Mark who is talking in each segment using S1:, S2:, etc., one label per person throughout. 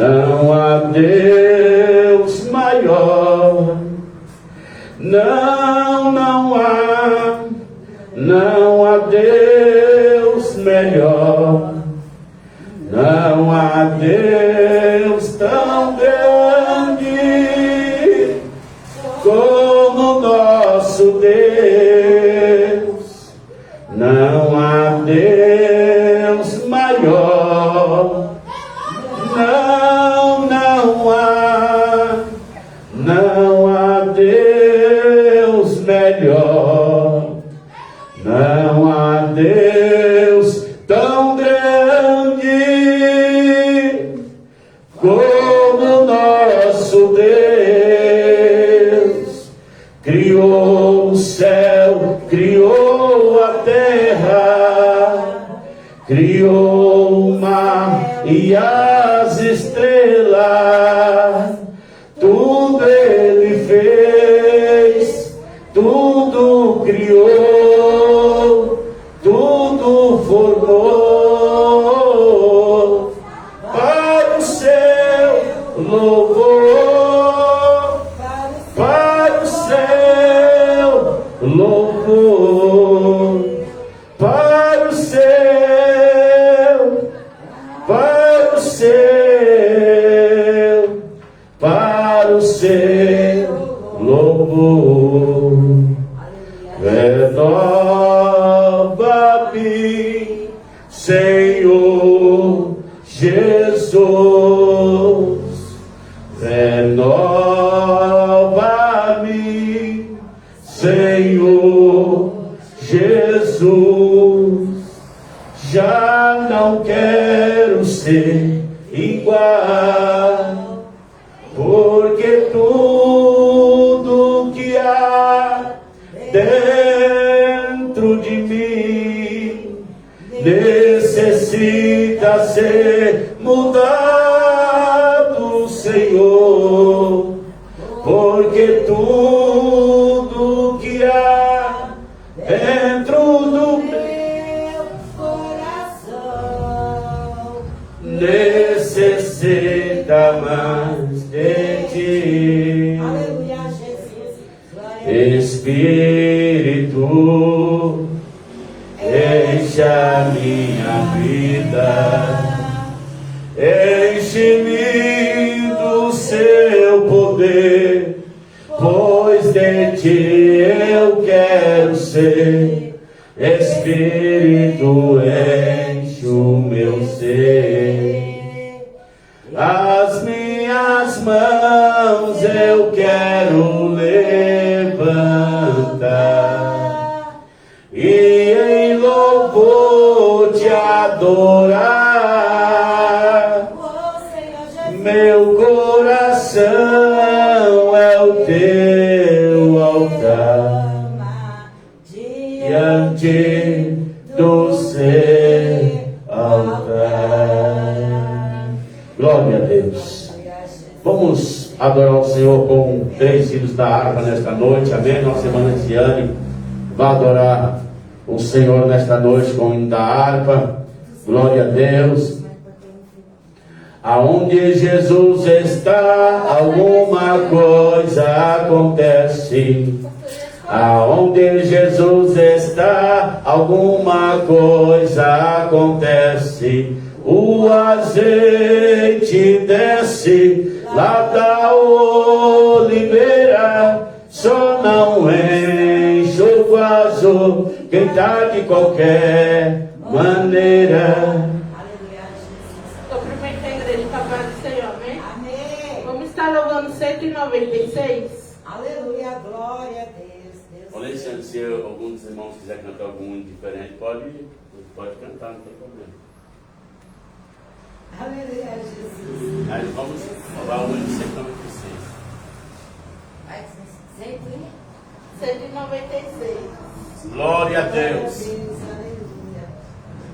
S1: Não há Deus maior. Não há Deus melhor. Não há Deus tão grande como nosso Deus. Não há Deus maior. Não há Deus melhor. Não há Deus tão grande como nosso Deus. Criou o céu, criou a terra, criou o mar e as estrelas. Tudo Ele fez, tudo criou, tudo formou para o seu louvor, para o seu louvor, para o seu louvor. Renova-me, Senhor Jesus. Renova-me, Senhor Jesus. Já não quero ser igual, porque tudo que há dentro de mim necessita ser mudado, Senhor, porque tudo que há dentro do meu coração necessita mais de ti.
S2: Aleluia, Jesus.
S1: Espírito, enche a minha vida, enche-me do seu poder, pois de ti eu quero ser. Espírito, enche o meu ser. As minhas mãos eu quero levantar e em louvor te adorar. Meu coração é o teu altar, diante do seu altar. Glória a Deus. Vamos adorar o Senhor com 3 hinos da harpa nesta noite. Amém? Nossa irmã Nantiane vai adorar o Senhor nesta noite com o hino da harpa. Glória a Deus. Aonde Jesus está, alguma coisa acontece. Aonde Jesus está, alguma coisa acontece. O azeite desce lá da oliveira, só não enche o vaso quem tá de qualquer maneira.
S3: Cumprimento a igreja para a paz do Senhor, amém?
S2: Amém.
S3: Vamos estar louvando 196.
S2: Aleluia, glória a Deus.
S1: Alexandre, se algum dos irmãos quiser cantar algum hino diferente, pode cantar, não tem problema.
S2: Aleluia, Jesus.
S1: Aí vamos louvar o hino de 196.
S3: 196.
S1: Glória a Deus.
S2: Aleluia.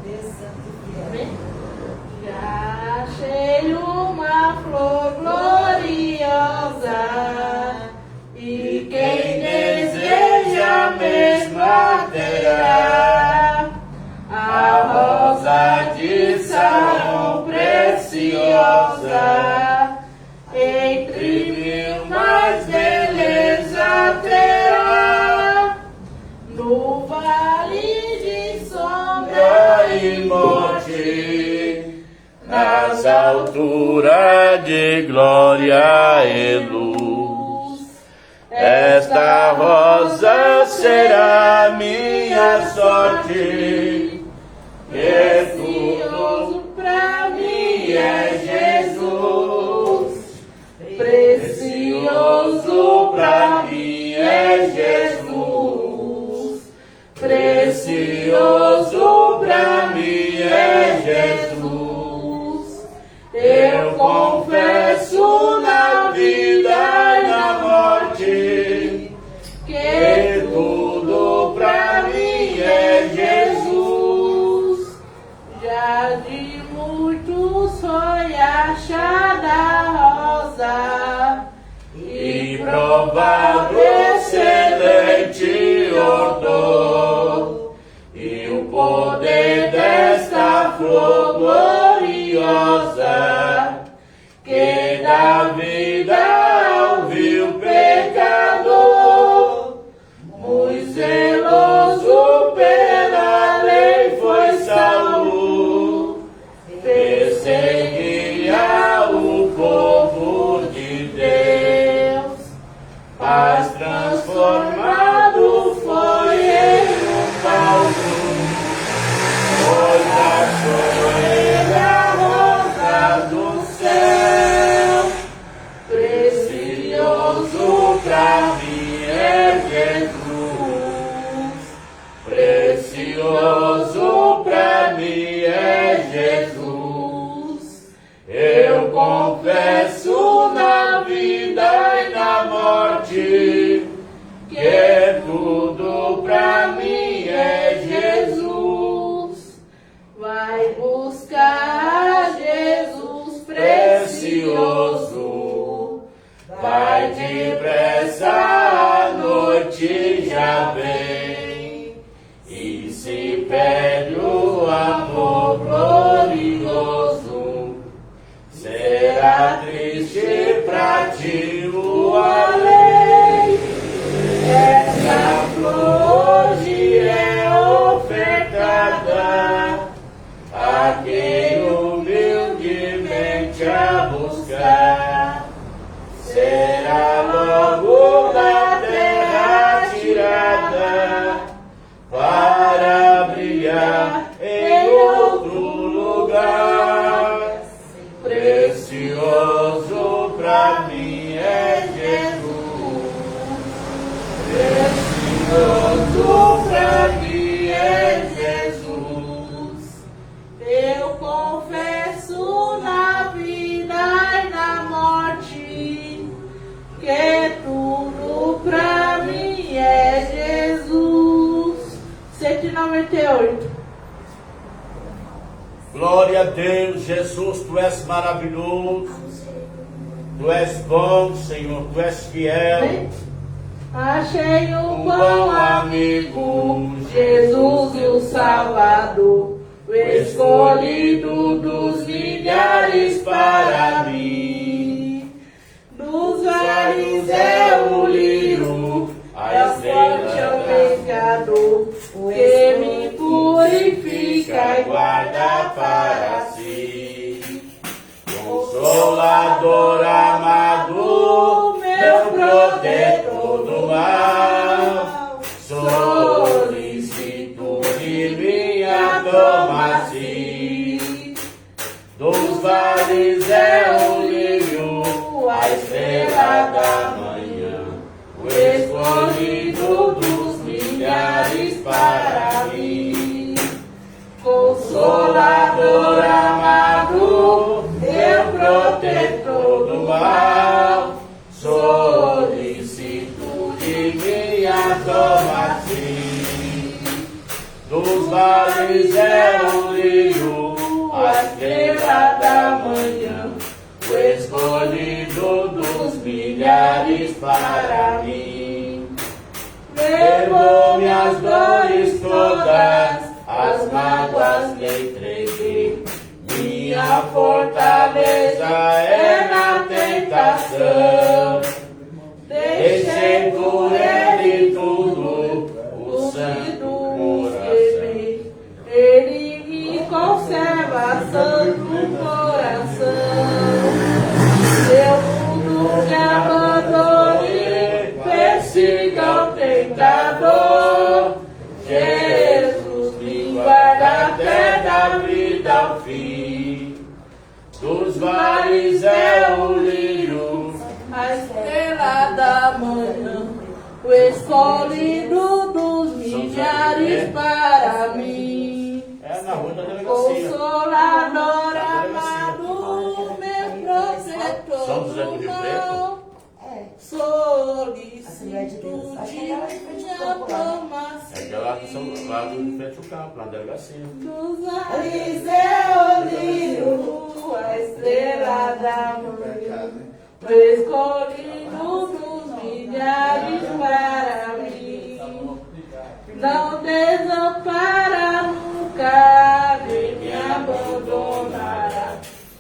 S2: Deus santo e
S3: Amém? Já achei uma flor gloriosa, e quem deseja a mesma terá a rosa de Sarão preciosa.
S1: nas alturas de glória e luz. Esta rosa será minha sorte,
S3: Precioso pra mim é Jesus. Precioso pra mim é Jesus. Precioso pra mim é Jesus. Eu confesso na vida e na morte que tudo pra mim é Jesus. Já de muitos foi achada a rosa
S1: e provado excelente odor, e o poder desta flor gloriosa que dá vida ao vil pecador. Muito zeloso pela lei foi Saul, perseguia o povo de Deus, mas transformado foi em um Paulo, pois achou ele a rosa do céu. Precioso pra mim é Jesus. Precioso pra mim é Jesus. Eu confesso na vida e na morte que tudo pra mim é Jesus.
S3: vai buscar Jesus precioso.
S1: Vai depressa, a noite já vem, e se pede o amor glorioso. Será triste pra ti o além. Essa flor hoje é ofertada a quem humildemente a buscar. Será logo da terra tirada para brilhar em outro lugar. Precioso pra mim é Jesus. Precioso pra mim é Jesus.
S3: Eu confesso na vida e na morte que tudo pra mim é Jesus. 198.
S1: Glória a Deus, Jesus, Tu és maravilhoso, Tu és bom, Senhor, Tu és fiel.
S3: Achei um bom amigo, Jesus o Salvador, o escolhido dos milhares para mim. Dos vales é o lírio, a fonte é o pecador, que me purifica e guarda para si.
S1: Consolador amado, meu protetor do mal, solicito de minha toma-se. Dos vales é o lírio, a estrela da manhã, o escolhido dos milhares para mim. Consolador amado, meu protetor do mal, solicito de minha toma-se. Dos vales é o lírio, a estrela da manhã, o escolhido dos milhares para mim. Levou-me as dores todas, as mágoas lhe entreguei. Minha fortaleza é na tentação. Deixei por ele tudo, o santo coração.
S3: Ele me conserva santo coração. escolhido dos milhares para mim.
S1: É na rua da delegacia.
S3: Consolador amado, meu protetor
S1: São José do Rio Preto?
S2: É.
S3: solicito de minha
S1: É aquela que são lá do frente do campo, lá na delegacia.
S3: dos Eliseu, lírio, a estrela da manhã, escolhido dos milhares para mim. Não desampara nunca, nem me abandonará.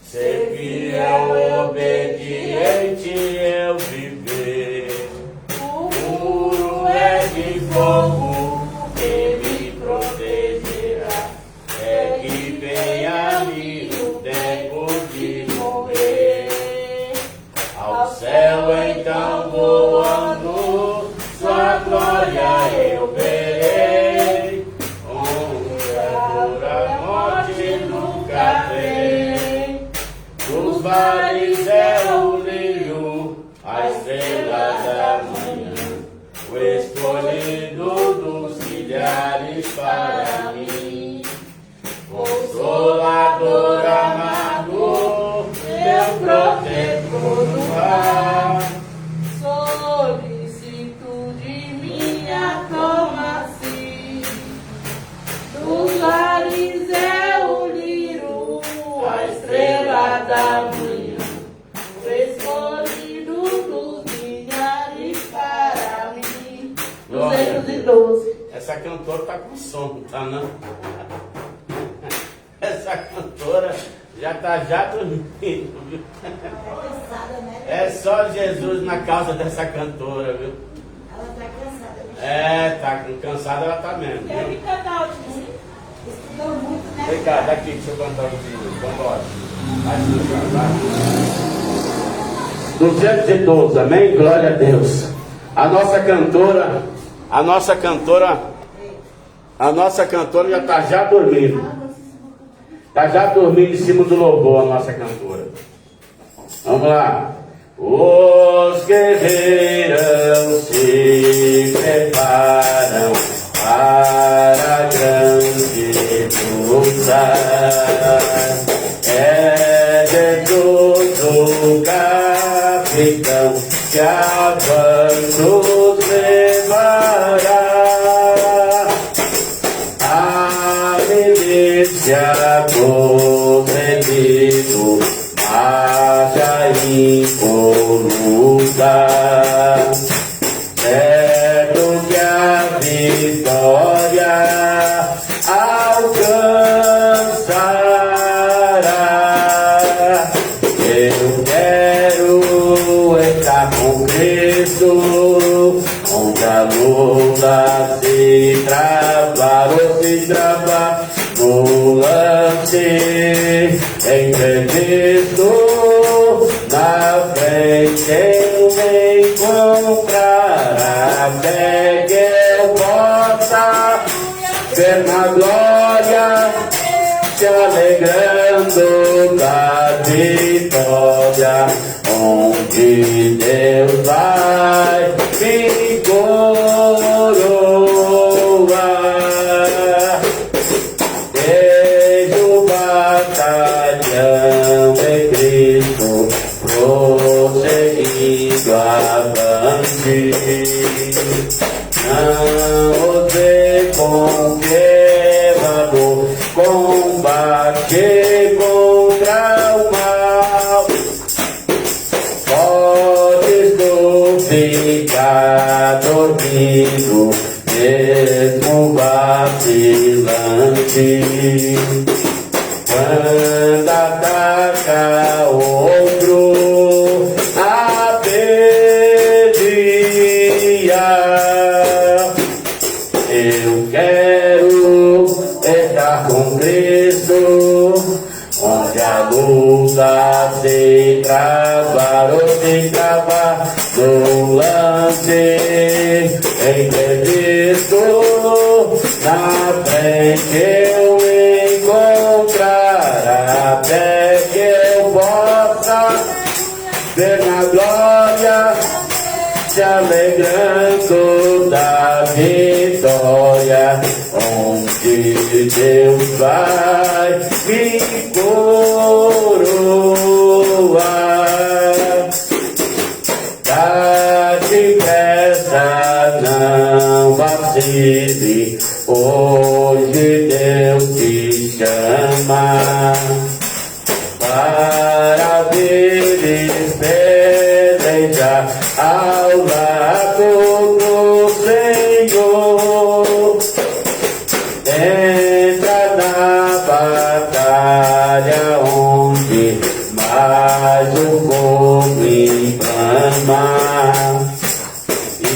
S1: Ser fiel e obediente eu viver.
S3: O
S1: O muro é de fogo que me protegerá. É que vem a mim o tempo de morrer. Ao céu então voando, sua glória eu verei. Onde a morte nunca vem. Os vales é o lírio, a estrela da manhã, o escolhido dos milhares para mim. Consolador amado, meu protetor do mar.
S3: solicito de minha toma-se, dos lares é o lírio, a estrela da manhã, o escolhido dos milhares para mim. 212.
S1: Essa cantora tá com som, tá não? Essa cantora já tá dormindo, viu?
S2: Cansada, né?
S1: É só Jesus na causa dessa cantora, viu?
S2: Ela tá cansada.
S1: É, tá cansada, ela tá mesmo,
S3: Quer
S1: viu?
S3: me cantar o último?
S2: Estudou muito, né?
S1: Vem cá, daqui, deixa eu cantar o vídeo. Vambora. Vai, 212, amém? Glória a Deus. A nossa cantora já dormindo. Tá já dormindo em cima do louvor, a nossa cantora. Vamos lá. Os guerreiros se preparam para a grande luta. É Jesus o capitão que avanços levará. A milícia concedido marcha involuta. Certo que a vitória alcançará. Eu quero estar com Cristo, onde a luta se travar ou se travar no lance entrevisto. Na frente eu me encontrar até que eu possa ver na glória, se alegrando da vitória, onde Deus vai me coroar. Desde o batalhão de Cristo, prosseguindo avante. Não ousei com queimado combate contra o mal. Podes tu ficar dormindo, mesmo vacilante. Quando ataca outro, a pedia. Eu quero estar com Cristo, onde a luta se travar ou se travar no lance entrevisto. Na frente eu encontrar até que eu possa ver na glória, se alegrando da vitória, onde Deus vai me coroar. Dá depressa, não vacile, hoje Deus te chama para vir e pelejar ao lado do Senhor. Entra na batalha onde mais o fogo inflama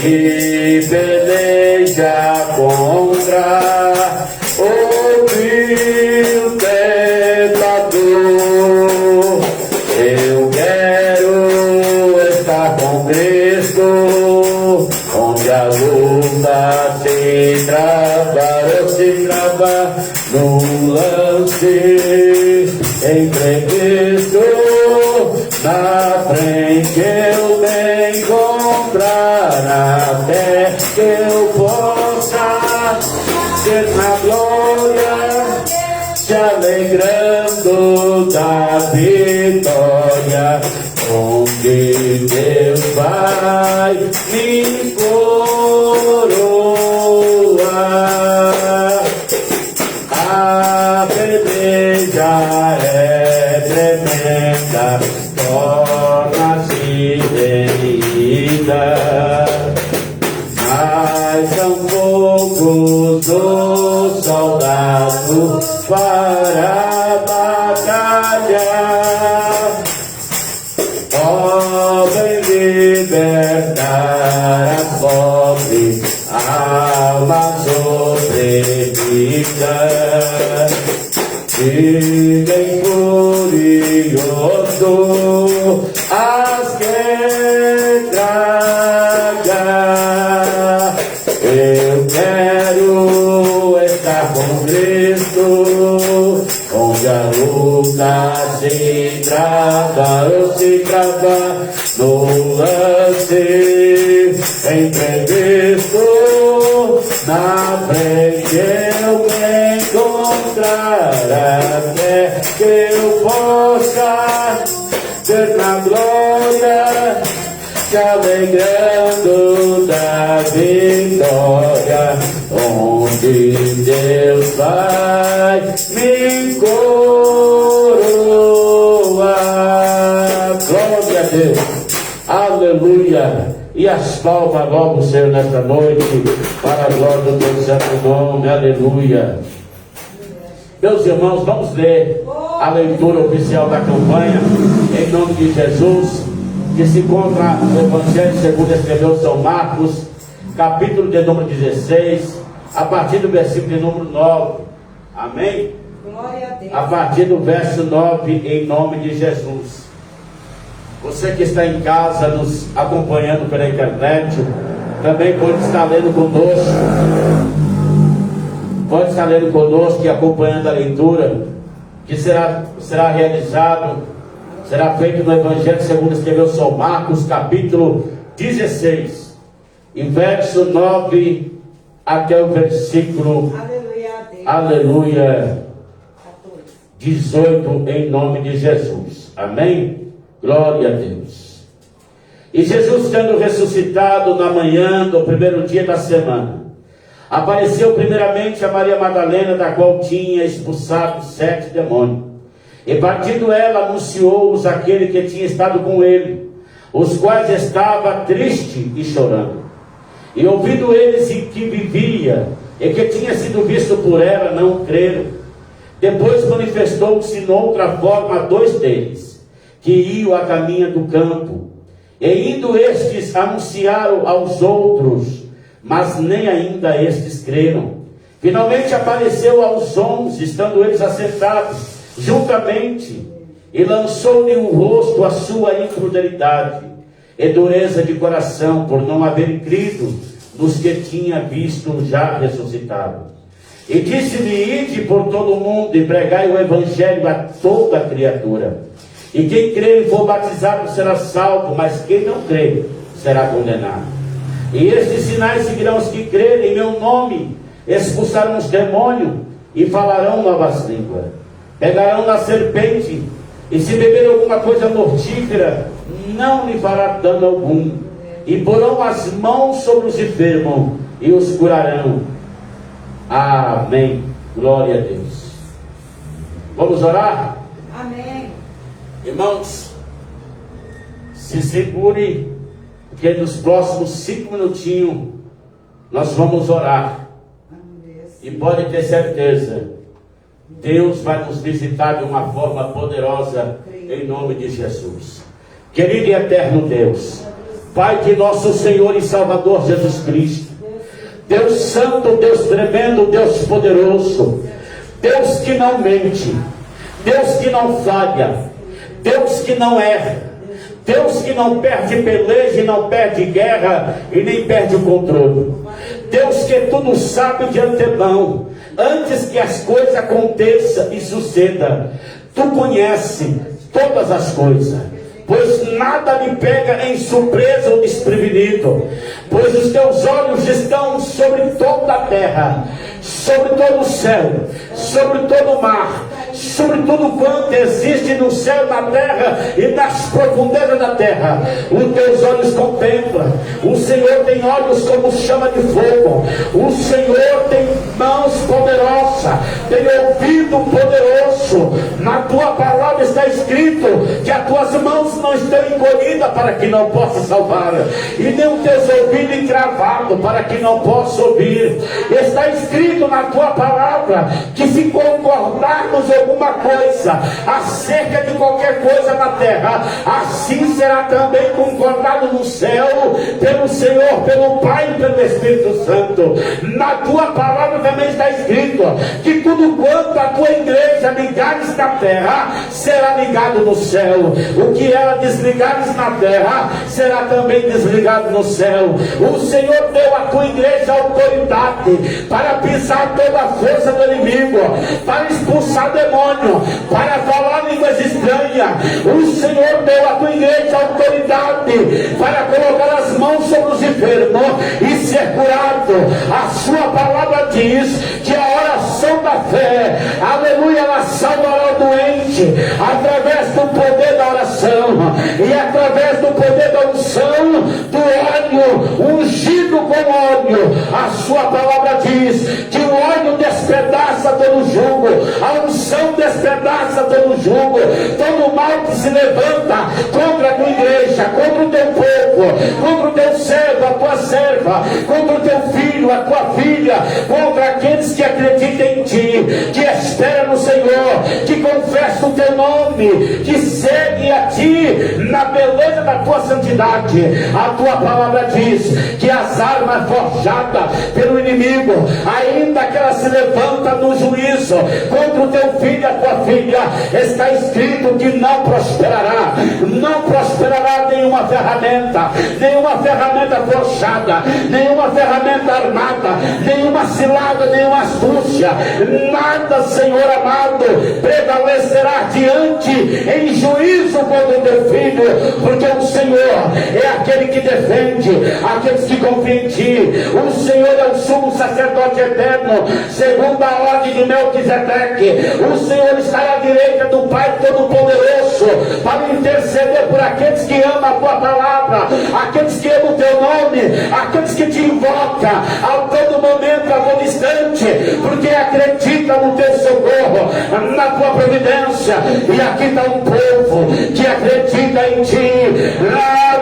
S1: e peleja contra o vil tentador. Eu quero estar com Cristo, onde a luta se trava no lance imprevisto. Na frente eu me encontrar, até que eu possa ser na glória, se alegrando da vitória, onde Deus vai me coroar. A peleja é tremenda, torna-se ferida, mas são poucos os soldados para a batalha. Podem libertar a pobre alma sofrida. Fiquem curioso as que traga. Eu quero estar com Cristo, onde a luta se trava no lance imprevisto. Na frente eu me encontrar, até que eu possa ser na glória, se alegrando da vitória, onde Deus vai me coroar. Glória a Deus, aleluia. E as palmas logo o Senhor nesta noite, para a glória do teu santo nome, aleluia. Meus irmãos, vamos ler a leitura oficial da campanha, em nome de Jesus, que se encontra no Evangelho segundo escreveu São Marcos, capítulo de número 16, a partir do versículo de número 9. Amém?
S2: Glória a Deus.
S1: A partir do verso 9, em nome de Jesus. Você que está em casa nos acompanhando pela internet, também pode estar lendo conosco. Pode estar lendo conosco e acompanhando a leitura, que será realizado, será feito no Evangelho segundo escreveu São Marcos, capítulo 16, e verso 9 até o versículo, aleluia, 18, em nome de Jesus. Amém? Glória a Deus. E Jesus, tendo ressuscitado na manhã do primeiro dia da semana, apareceu primeiramente a Maria Madalena, da qual tinha expulsado 7 demônios. E partindo ela, anunciou-os aquele que tinha estado com ele, os quais estava triste e chorando. E ouvindo eles que vivia e que tinha sido visto por ela, não creram. Depois manifestou-se noutra forma a 2 deles, que iam a caminho do campo. E indo estes, anunciaram aos outros, mas nem ainda estes creram. Finalmente apareceu aos 11, estando eles assentados juntamente, e lançou-lhe o rosto a sua incredulidade e dureza de coração, por não haverem crido nos que tinha visto já ressuscitado. E disse-lhe: ide por todo o mundo e pregai o evangelho a toda criatura. E quem crer e for batizado será salvo, mas quem não crer será condenado. E estes sinais seguirão os que crerem em meu nome, expulsarão os demônios e falarão novas línguas, pegarão na serpente, e se beber alguma coisa mortífera, não lhe fará dano algum, e porão as mãos sobre os enfermos e os curarão. Amém. Glória a Deus. Vamos orar?
S2: Amém.
S1: Irmãos, se segure, porque nos próximos 5 minutinhos nós vamos orar. E pode ter certeza, Deus vai nos visitar de uma forma poderosa, em nome de Jesus. Querido e eterno Deus, Pai de nosso Senhor e Salvador Jesus Cristo, Deus santo, Deus tremendo, Deus poderoso, Deus que não mente, Deus que não falha, Deus que não erra, Deus que não perde peleja e não perde guerra e nem perde o controle, Deus que tudo sabe de antemão, antes que as coisas aconteçam e sucedam. Tu conheces todas as coisas, pois nada lhe pega em surpresa ou desprevenido, pois os teus olhos estão sobre toda a terra, sobre todo o céu, sobre todo o mar, sobre tudo quanto existe no céu, na terra e nas profundezas da terra. Os teus olhos contemplam. O Senhor tem olhos como chama de fogo. O Senhor tem mãos poderosas, tem ouvido poderoso. Na tua palavra está escrito que as tuas mãos não estão encolhidas para que não possa salvar, e nem os teus ouvidos encravados para que não possa ouvir. Está escrito na tua palavra que se concordarmos alguma coisa acerca de qualquer coisa na terra, assim será também concordado no céu, pelo Senhor, pelo Pai e pelo Espírito Santo. Na tua palavra também está escrito que tudo quanto a tua igreja ligares na terra será ligado no céu, o que ela desligares na terra será também desligado no céu. O Senhor deu à tua igreja autoridade para pisar toda a força do inimigo, para expulsar demônio, para falar línguas estranhas. O Senhor deu à tua igreja autoridade para colocar as mãos sobre os enfermos e ser curado. A sua palavra diz que a oração da fé, aleluia, ela salvará o doente através do poder da oração e através do poder da unção do óleo, ungido com óleo. A sua palavra diz que o óleo despedaça todo jugo, a unção despedaça todo jugo, todo mal que se levanta contra a tua igreja, contra o teu povo, contra o teu servo, a tua serva, contra o teu filho, a tua filha, contra aqueles que acreditam em ti, que esperam no Senhor, que confessam o teu nome, que seguem a ti na beleza da tua santidade. A tua palavra diz que as armas forjadas pelo inimigo, ainda que ela se levanta no juízo contra o teu filho e a tua filha, está escrito que não prosperará. Não prosperará nenhuma ferramenta forjada, nenhuma ferramenta armada, nenhuma cilada, nenhuma astúcia, nada, Senhor amado, prevalecerá diante em juízo contra o teu filho, porque o Senhor é aquele que defende aqueles que confiam em ti. O Senhor é o sumo sacerdote eterno, segundo a ordem de Melquisedeque. O Senhor está à direita do Pai Todo-Poderoso para interceder por aqueles que amam a tua palavra, aqueles que amam o teu nome, aqueles que te invocam a todo momento, a todo instante, porque acredita no teu socorro, na tua providência. E aqui está um povo que acredita em ti.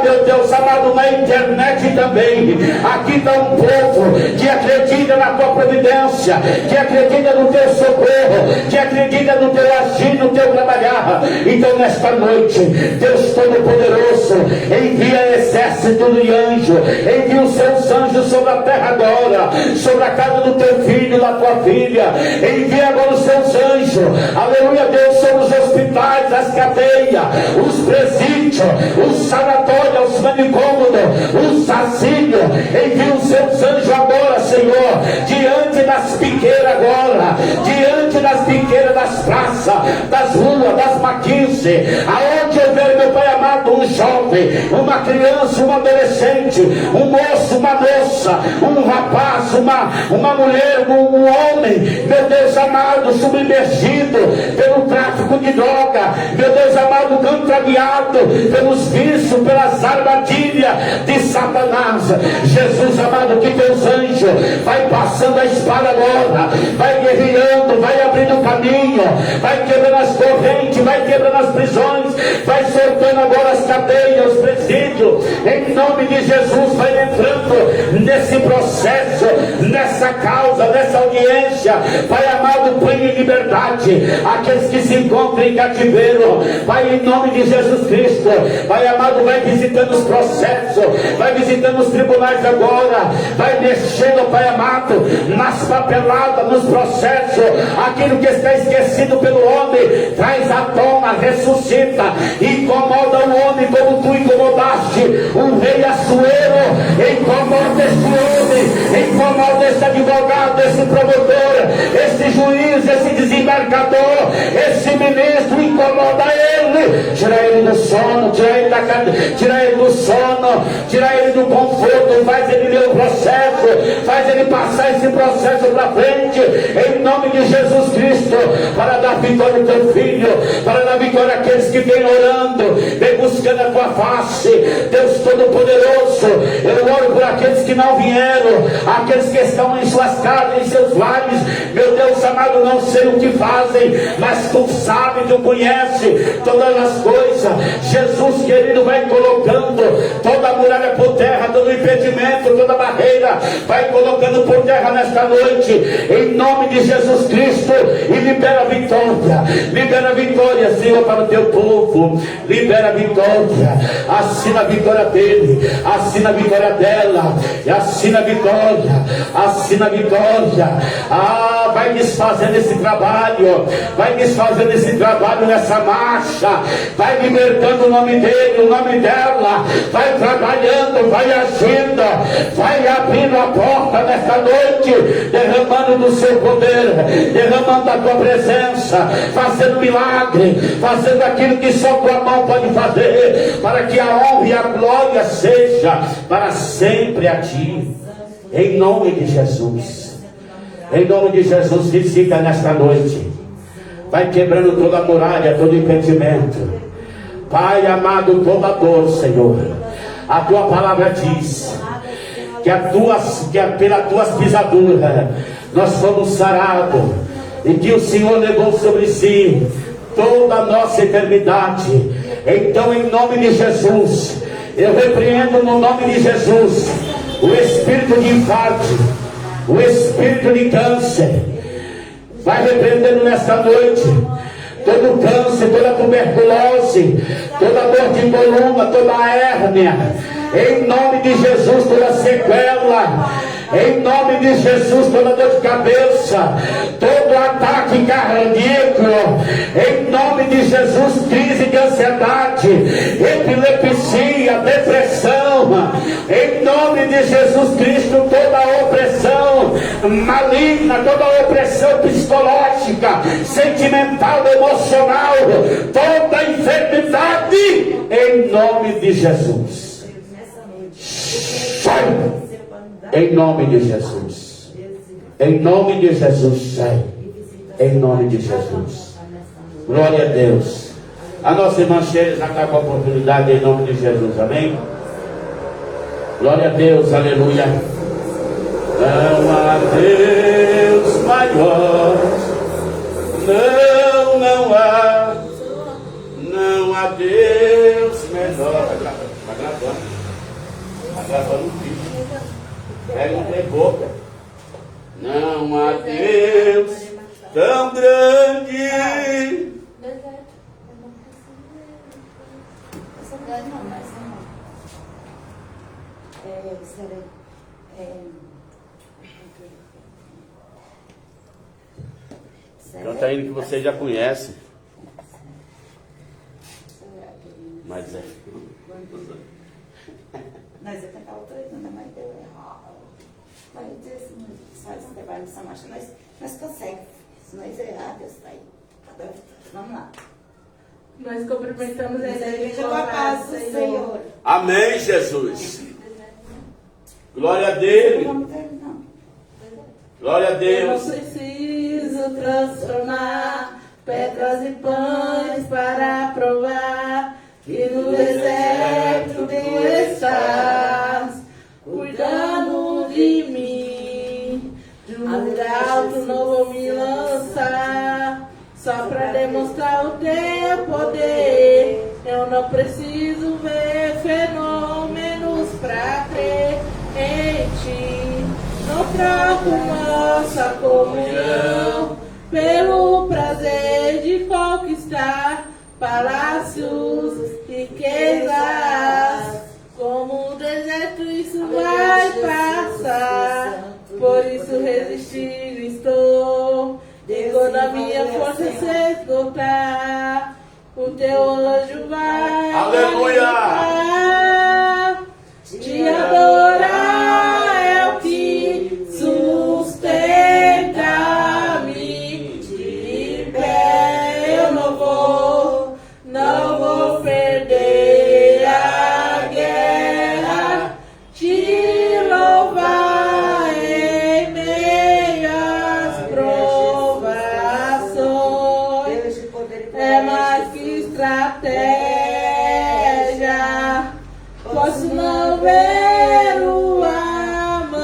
S1: Meu Deus amado, na internet também. Aqui está um povo que acredita na tua providência, que acredita no teu socorro, que acredita no teu agir, no teu trabalhar. Então nesta noite, Deus Todo-Poderoso, envia exército de anjo, envia os seus anjos sobre a terra agora, sobre a casa do teu filho, da tua filha. Envia agora os seus anjos, aleluia, Deus, sobre os hospitais, as cadeias, os presídios, os sanatórios, os manicômios, os asílios. Envia os seus anjos agora, Senhor, diante das piqueiras agora, diante das piqueiras das praças, das ruas, das maquices, aonde houver, meu Pai amado, amado, um jovem, uma criança, um adolescente, um moço, uma moça, um rapaz, uma mulher, um homem, meu Deus amado, submergido pelo tráfico de droga, meu Deus amado, contrariado pelos vícios, pelas armadilhas de Satanás. Jesus amado, que teus anjos vai passando a espada agora, vai guerreando, vai abrindo caminho, vai quebrando as correntes, vai quebrando as prisões, vai soltando agora as cadeias, os presídios, em nome de Jesus. Vai entrando nesse processo, nessa causa, nessa audiência. Pai amado, põe em liberdade aqueles que se encontram em cativeiro, Pai, em nome de Jesus Cristo. Pai amado, vai visitando os processos, vai visitando os tribunais agora, vai mexendo, Pai amado, nas papeladas, nos processos, aquilo que está esquecido pelo homem, traz à tona, ressuscita, incomoda o homem como tu incomodaste o rei Assuero. Incomoda este homem, incomoda esse advogado, esse promotor, esse juiz, esse desembargador, esse ministro, incomoda ele, tira ele do sono, tira ele da cadeia, tira ele do sono, tira ele do conforto, faz ele ler o processo, faz ele passar esse processo para frente, em nome de Jesus Cristo, para dar vitória ao teu filho, para dar vitória àqueles que vêm orando, vem buscando a tua face, Deus Todo-Poderoso. Eu oro por aqueles que não vieram, aqueles que estão em suas casas, em seus lares, meu Deus amado, não sei o que fazem, mas tu sabes, tu conheces todas as coisas. Jesus querido, vai colocando toda a muralha por terra, todo impedimento, toda barreira, vai colocando por terra nesta noite, em nome de Jesus Cristo, e libera a vitória, Senhor, para o teu povo. Libera a vitória, assina a vitória dele, assina a vitória dela, e assina a vitória, assina a vitória. Vai desfazendo esse trabalho, vai desfazendo esse trabalho nessa marcha, vai libertando o nome dele, o nome dela, vai trabalhando, vai agindo, vai abrindo a porta nesta noite, derramando do seu poder, derramando a tua presença, fazendo milagre, fazendo aquilo que só tua mão pode fazer, para que a honra e a glória seja para sempre a ti, em nome de Jesus. Em nome de Jesus, visita nesta noite, vai quebrando toda a muralha, todo impedimento, Pai amado, toda dor, Senhor. A tua palavra diz que pelas tuas pisaduras nós fomos sarados, e que o Senhor levou sobre si toda a nossa enfermidade. Então, em nome de Jesus, eu repreendo no nome de Jesus o espírito de infarto, o espírito de câncer. Vai repreendendo nesta noite todo câncer, toda tuberculose, toda dor de coluna, toda hérnia, em nome de Jesus, toda sequela, em nome de Jesus, toda dor de cabeça, todo ataque cardíaco, em nome de Jesus, crise de ansiedade, epilepsia, depressão, em nome de Jesus Cristo, toda opressão maligna, toda opressão psicológica, sentimental, emocional, toda enfermidade, em nome de Jesus. Sai! Em nome de Jesus. Em nome de Jesus, sai. Em nome de Jesus. Glória a Deus. A nossa irmã Sheila já está com a oportunidade, em nome de Jesus. Amém? Glória a Deus, aleluia. Não há Deus maior. Não há Deus menor. Está gravando. Está gravando o vídeo. Pega um trem boca. Não há Deus tão grande. Canta aí que você já conhece. Mas é.
S2: Nós ia tentar autorizando, mas deu errado. Mas Deus faz um trabalho nessa marcha, nós conseguimos. Se nós errar, Deus está aí. Vamos lá.
S3: Nós cumprimentamos a
S2: Seja com a paz do Senhor.
S1: Amém, Jesus. Glória a Deus.
S2: Vamos terminar.
S1: Glória a
S3: Eu não
S1: Deus.
S3: preciso transformar pedras em pães para provar que no deserto tu estás cuidando de mim. De um lugar alto não vou me lançar, só para demonstrar o teu poder. Eu não preciso ver fenômenos para crer em ti. Não troco nossa comunhão pelo prazer de conquistar palácios, riquezas. Como um deserto isso vai passar, por isso resistir estou. E quando a minha força se esgotar, o teu anjo vai
S1: Aleluia!
S3: ajudar. Te adorar é o que sustenta-me. De pé eu não vou perder a guerra. Te louvar em meio às provações.
S2: Deus de poder e
S3: É mais que estratégia. Posso não ver o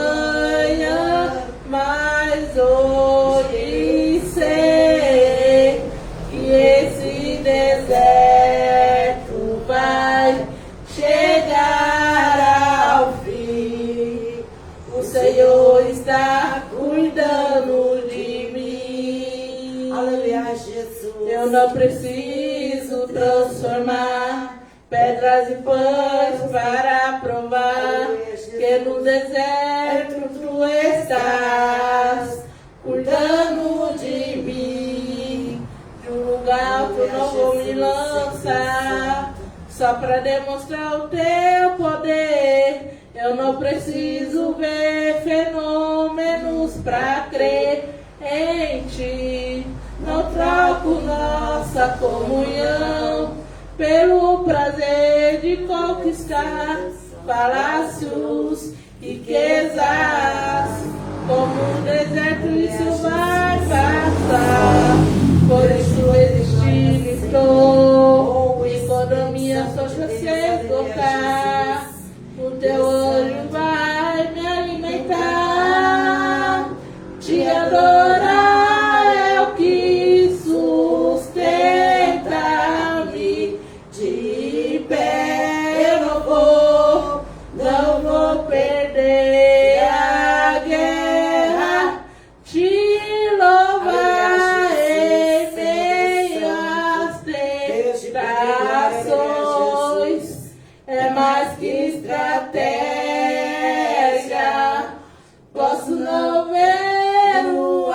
S3: amanhã, mas hoje sei que esse deserto vai chegar ao fim. O Senhor está cuidando de mim.
S2: Aleluia, Jesus.
S3: Eu não preciso transformar pedras em pães para provar que no deserto tu estás cuidando de mim. De um lugar alto não vou me lançar, só para demonstrar o teu poder. Eu não preciso ver fenômenos para crer em ti. Não troco nossa comunhão pelo prazer de conquistar palácios, riquezas. Como um deserto isso vai passar, por isso existir estou. E quando a minha força se esgotar, o teu anjo vai me alimentar. Te adorar é o que sustenta-me. De pé eu não vou perder a guerra. Te louvar em meio às tentações. É mais que estratégia. Posso não ver o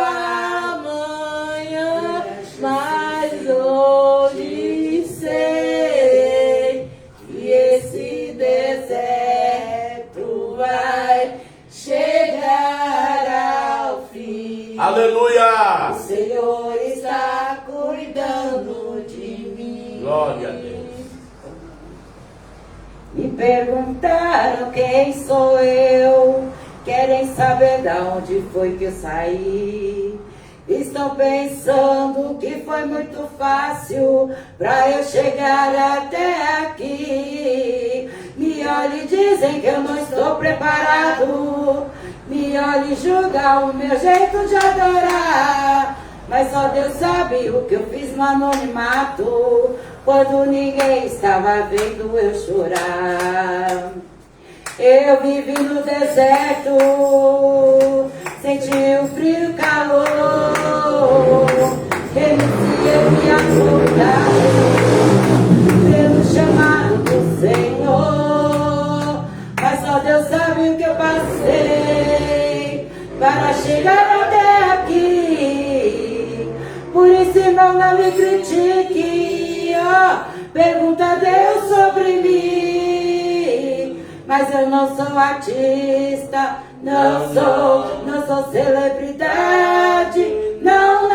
S3: amanhã, mas hoje sei que esse deserto vai chegar ao fim.
S1: Aleluia!
S3: O Senhor está cuidando de mim.
S1: Glória a Deus.
S2: Me perguntaram quem sou eu, querem saber de onde foi que eu saí. Estão pensando que foi muito fácil pra eu chegar até aqui. Me olham e dizem que eu não estou preparado. Me olham e julgam o meu jeito de adorar. Mas só Deus sabe o que eu fiz no anonimato, quando ninguém estava vendo eu chorar. Eu vivi no deserto, senti o frio e o calor. Renunciei minha vontade pelo chamado do Senhor. Mas só Deus sabe o que eu passei para chegar até aqui. Por isso, irmão, não me critique, ó. Pergunta a Deus sobre mim. Mas eu não sou artista, não sou celebridade, não.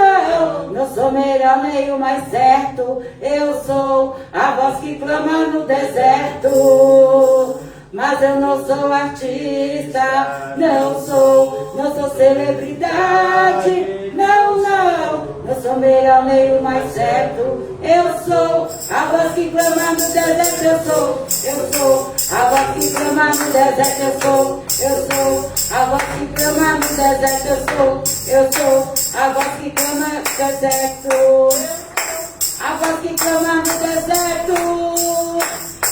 S2: Não sou melhor nem o mais certo. Eu sou a voz que clama no deserto. Mas eu não sou artista, não sou celebridade, não sou melhor nem o mais certo. Eu sou a voz que clama no deserto, eu sou a voz que clama no deserto, eu sou a voz que clama no deserto, eu sou a voz que clama no deserto, a voz que clama no deserto.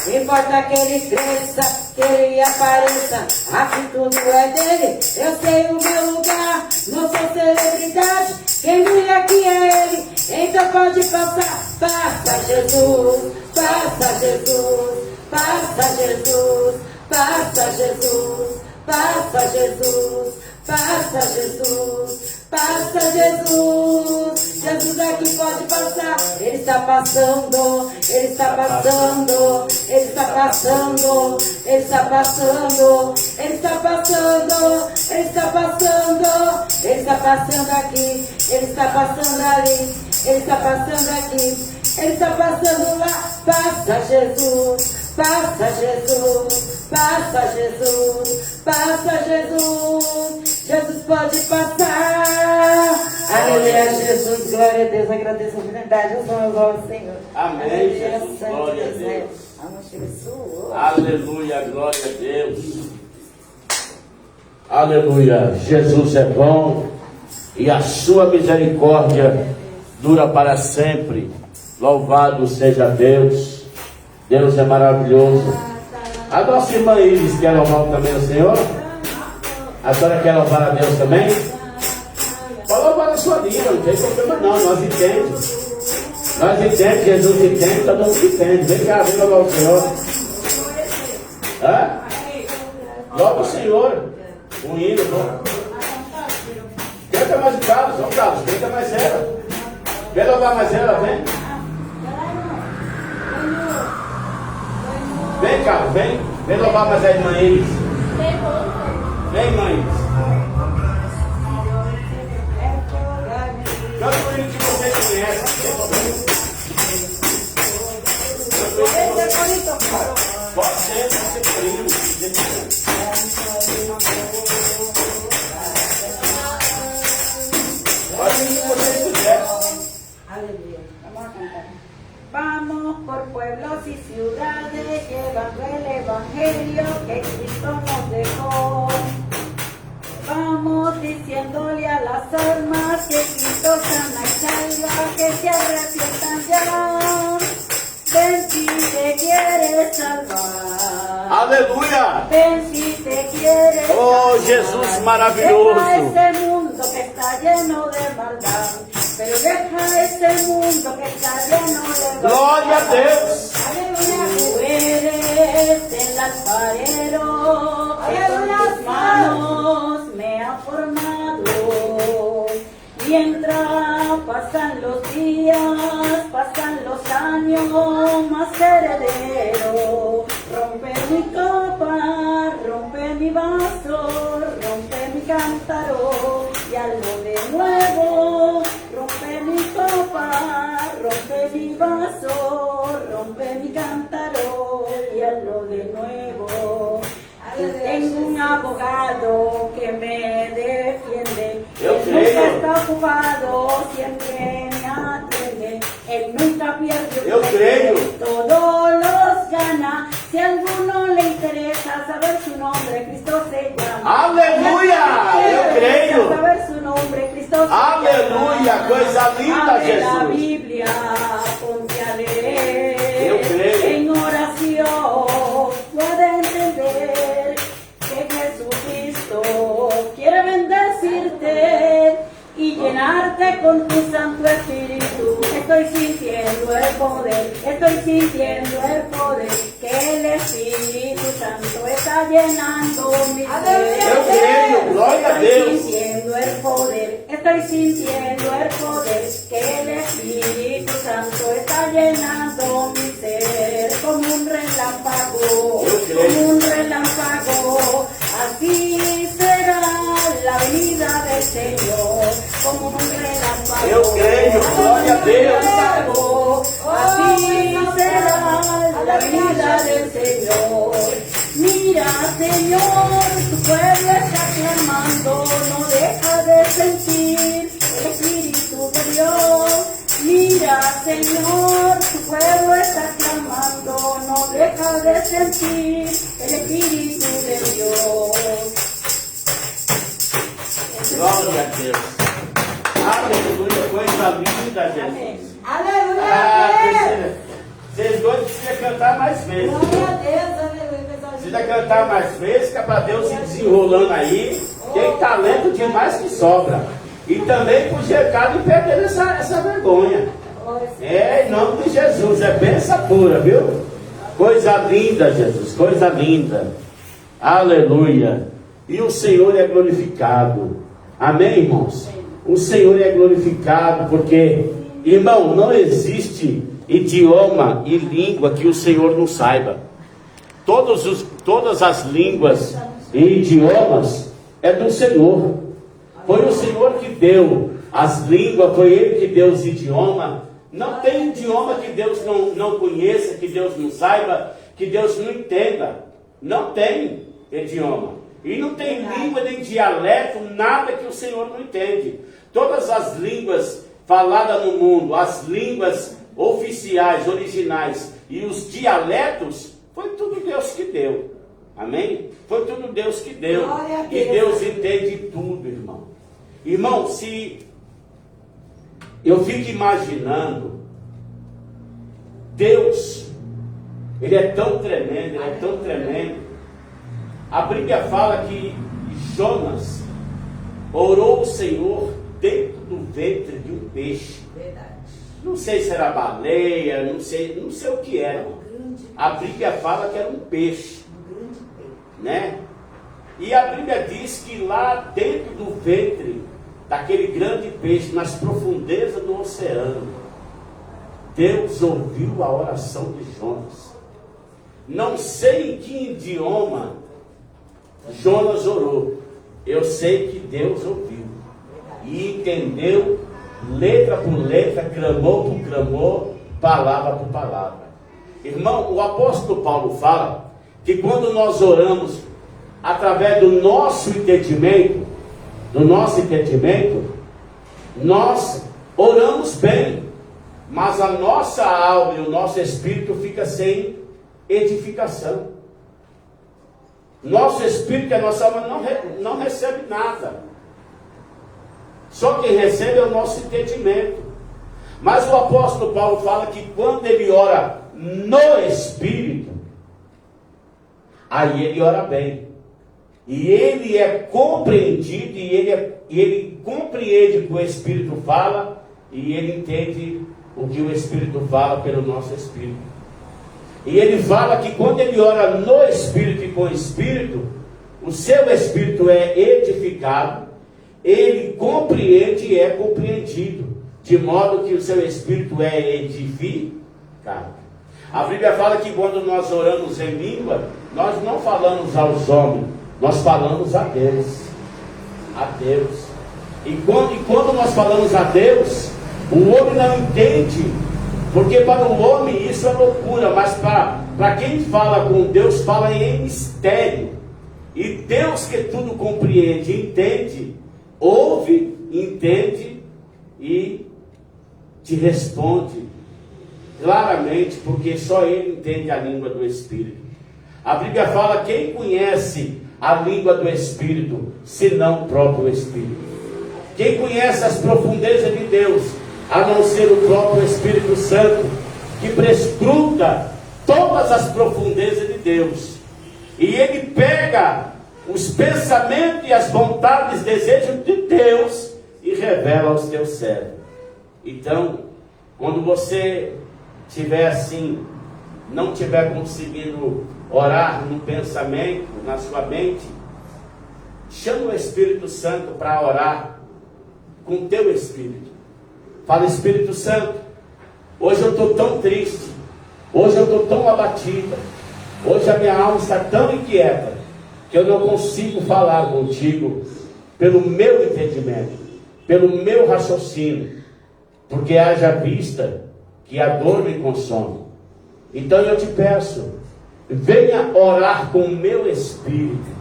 S2: Importa que ele cresça, que ele apareça, aqui tudo é dele, eu sei o meu lugar, não sou celebridade, quem brilha aqui é ele, então pode passar, passa Jesus, passa Jesus, passa Jesus, passa Jesus, passa Jesus, passa Jesus, passa Jesus. Jesus aqui pode passar, ele está passando, ele está passando, ele está passando, ele está passando, ele está passando, ele está passando, ele está passando aqui, ele está passando ali, ele está passando aqui, ele está passando lá. Passa Jesus, passa Jesus, passa Jesus, passa Jesus. Jesus pode passar. Aleluia, Jesus, glória a Deus, agradeço a divinidade, eu sou meu vosso Senhor.
S1: Amém, Jesus, glória a Deus. Aleluia, glória a Deus. Aleluia, Jesus é bom e a sua misericórdia dura para sempre. Louvado seja Deus. Deus é maravilhoso. A nossa irmã Iris quer louvar também o Senhor? A senhora quer louvar a Deus também? Pode louvar a sua língua, não tem problema não, nós entendemos. Nós entendemos, Jesus entende, todo mundo entende. Vem cá, vem louvar o Senhor. Hã? Louva o Senhor. Um hino, bom. Canta mais o Carlos, vamos Carlos, canta mais ela. Vem louvar mais ela, vem. Vem, Carlos, vem. Vem louvar mais a irmã Iris. Vem, mãe. Canta o hino que você conhece. Pode ser, por hino. Pode ir o que você quiser.
S2: Aleluia. Vamos a cantar. Vamos por pueblos y ciudades llevando el evangelio que Cristo nos dejó. Vamos diciéndole a las almas que Cristo sana y salva, que se arrepientan ya. Ven si te quieres salvar.
S1: Aleluia!
S2: Ven si te quieres
S1: Oh,
S2: salvar.
S1: Jesus maravilhoso!
S2: Deja ese mundo que está lleno de maldad. Pero deja ese mundo que está lleno de maldad.
S1: Glória a Deus!
S2: Aleluya, tú eres el alfarero, que con las manos me ha formado. Mientras pasan los días, pasan los años, más heredero. Rompe mi copa, rompe mi vaso, rompe mi cántaro y hazlo de nuevo. Rompe mi copa, rompe mi vaso, rompe mi cántaro y hazlo de nuevo. Tengo un abogado que me defiende. Él nunca está ocupado, siempre me atiende. Él nunca pierde un pleito, todos los gana. Si a alguno le interesa saber su nombre, Cristo se llama.
S1: Aleluia! Eu creio!
S2: Saber su nombre, Cristo se llama.
S1: Aleluia! Coisa linda,
S2: Abre la
S1: Jesus!
S2: Biblia, ponte a leer.
S1: Eu creio!
S2: En oración puede entender que Jesucristo quiere bendecirte y llenarte con tu Santo Espíritu. Estoy sintiendo el poder, estoy sintiendo el poder que el Espíritu Santo está llenando mi ser.
S1: Eu creio, glória a Deus.
S2: Estoy sintiendo el poder, estoy sintiendo el poder que el Espíritu Santo está llenando mi ser como un relámpago, como un relámpago. Así será la vida del Señor, como un relámpago.
S1: Eu creio. Deus.
S3: Así será la vida del Señor. Mira, Señor, tu pueblo está clamando, no deja de sentir el Espíritu de Dios. Mira, Señor, tu pueblo está clamando, no deja de sentir el Espíritu de Dios.
S1: Glória a Deus. Aleluia, coisa linda, Jesus.
S2: Aleluia.
S1: Vocês dois precisam cantar mais vezes.
S2: Glória a Deus, aleluia.
S1: Precisa cantar mais vezes, que é para Deus se desenrolando aí. Tem talento demais que sobra. E também para o Gercado perder essa vergonha. Em nome de Jesus, é bênção pura, viu? Coisa linda, Jesus, coisa linda. Aleluia. E o Senhor é glorificado. Amém, irmãos? O Senhor é glorificado porque, irmão, não existe idioma e língua que o Senhor não saiba. Todas as línguas e idiomas é do Senhor. Foi o Senhor que deu as línguas, foi Ele que deu os idiomas. Não tem idioma que Deus não conheça, que Deus não saiba, que Deus não entenda. Não tem idioma. E não tem língua nem dialeto, nada que o Senhor não entende. Todas as línguas faladas no mundo, as línguas oficiais, originais e os dialetos, foi tudo Deus que deu. Amém? Foi tudo Deus que deu. E Deus entende tudo, irmão. Irmão, se eu fico imaginando, Deus, Ele é tão tremendo, Ele é tão tremendo. A Bíblia fala que Jonas orou o Senhor dentro do ventre de um peixe.
S2: Verdade.
S1: Não sei se era baleia, não sei o que era. A Bíblia fala que era um peixe, né? E a Bíblia diz que lá dentro do ventre daquele grande peixe, nas profundezas do oceano, Deus ouviu a oração de Jonas. Não sei em que idioma Jonas orou. Eu sei que Deus ouviu e entendeu letra por letra, clamor por clamor, palavra por palavra. Irmão, o apóstolo Paulo fala que quando nós oramos através do nosso entendimento, nós oramos bem, mas a nossa alma e o nosso espírito fica sem edificação. Nosso espírito e a nossa alma não recebe nada. Só quem recebe é o nosso entendimento. Mas o apóstolo Paulo fala que quando ele ora no Espírito, aí ele ora bem. E ele é compreendido, e ele compreende o que o Espírito fala, e ele entende o que o Espírito fala pelo nosso Espírito. E ele fala que quando ele ora no Espírito e com o Espírito, o seu Espírito é edificado, ele compreende e é compreendido, de modo que o seu Espírito é edificado. A Bíblia fala que quando nós oramos em língua, nós não falamos aos homens, nós falamos a Deus. A Deus. E quando nós falamos a Deus, o homem não entende, porque para o homem isso é loucura, mas para quem fala com Deus, fala em mistério. E Deus, que tudo compreende, entende, ouve, entende e te responde claramente, porque só Ele entende a língua do Espírito. A Bíblia fala: quem conhece a língua do Espírito, senão o próprio Espírito? Quem conhece as profundezas de Deus, a não ser o próprio Espírito Santo, que prescruta todas as profundezas de Deus, e ele pega os pensamentos e as vontades, desejos de Deus e revela aos teus servos. Então, quando você estiver assim, não estiver conseguindo orar no pensamento, na sua mente, chama o Espírito Santo para orar com o teu espírito. Fala: Espírito Santo, hoje eu estou tão triste, hoje eu estou tão abatida, hoje a minha alma está tão inquieta, que eu não consigo falar contigo pelo meu entendimento, pelo meu raciocínio. porque haja vista que a dor me consome. Então eu te peço, venha orar com o meu espírito,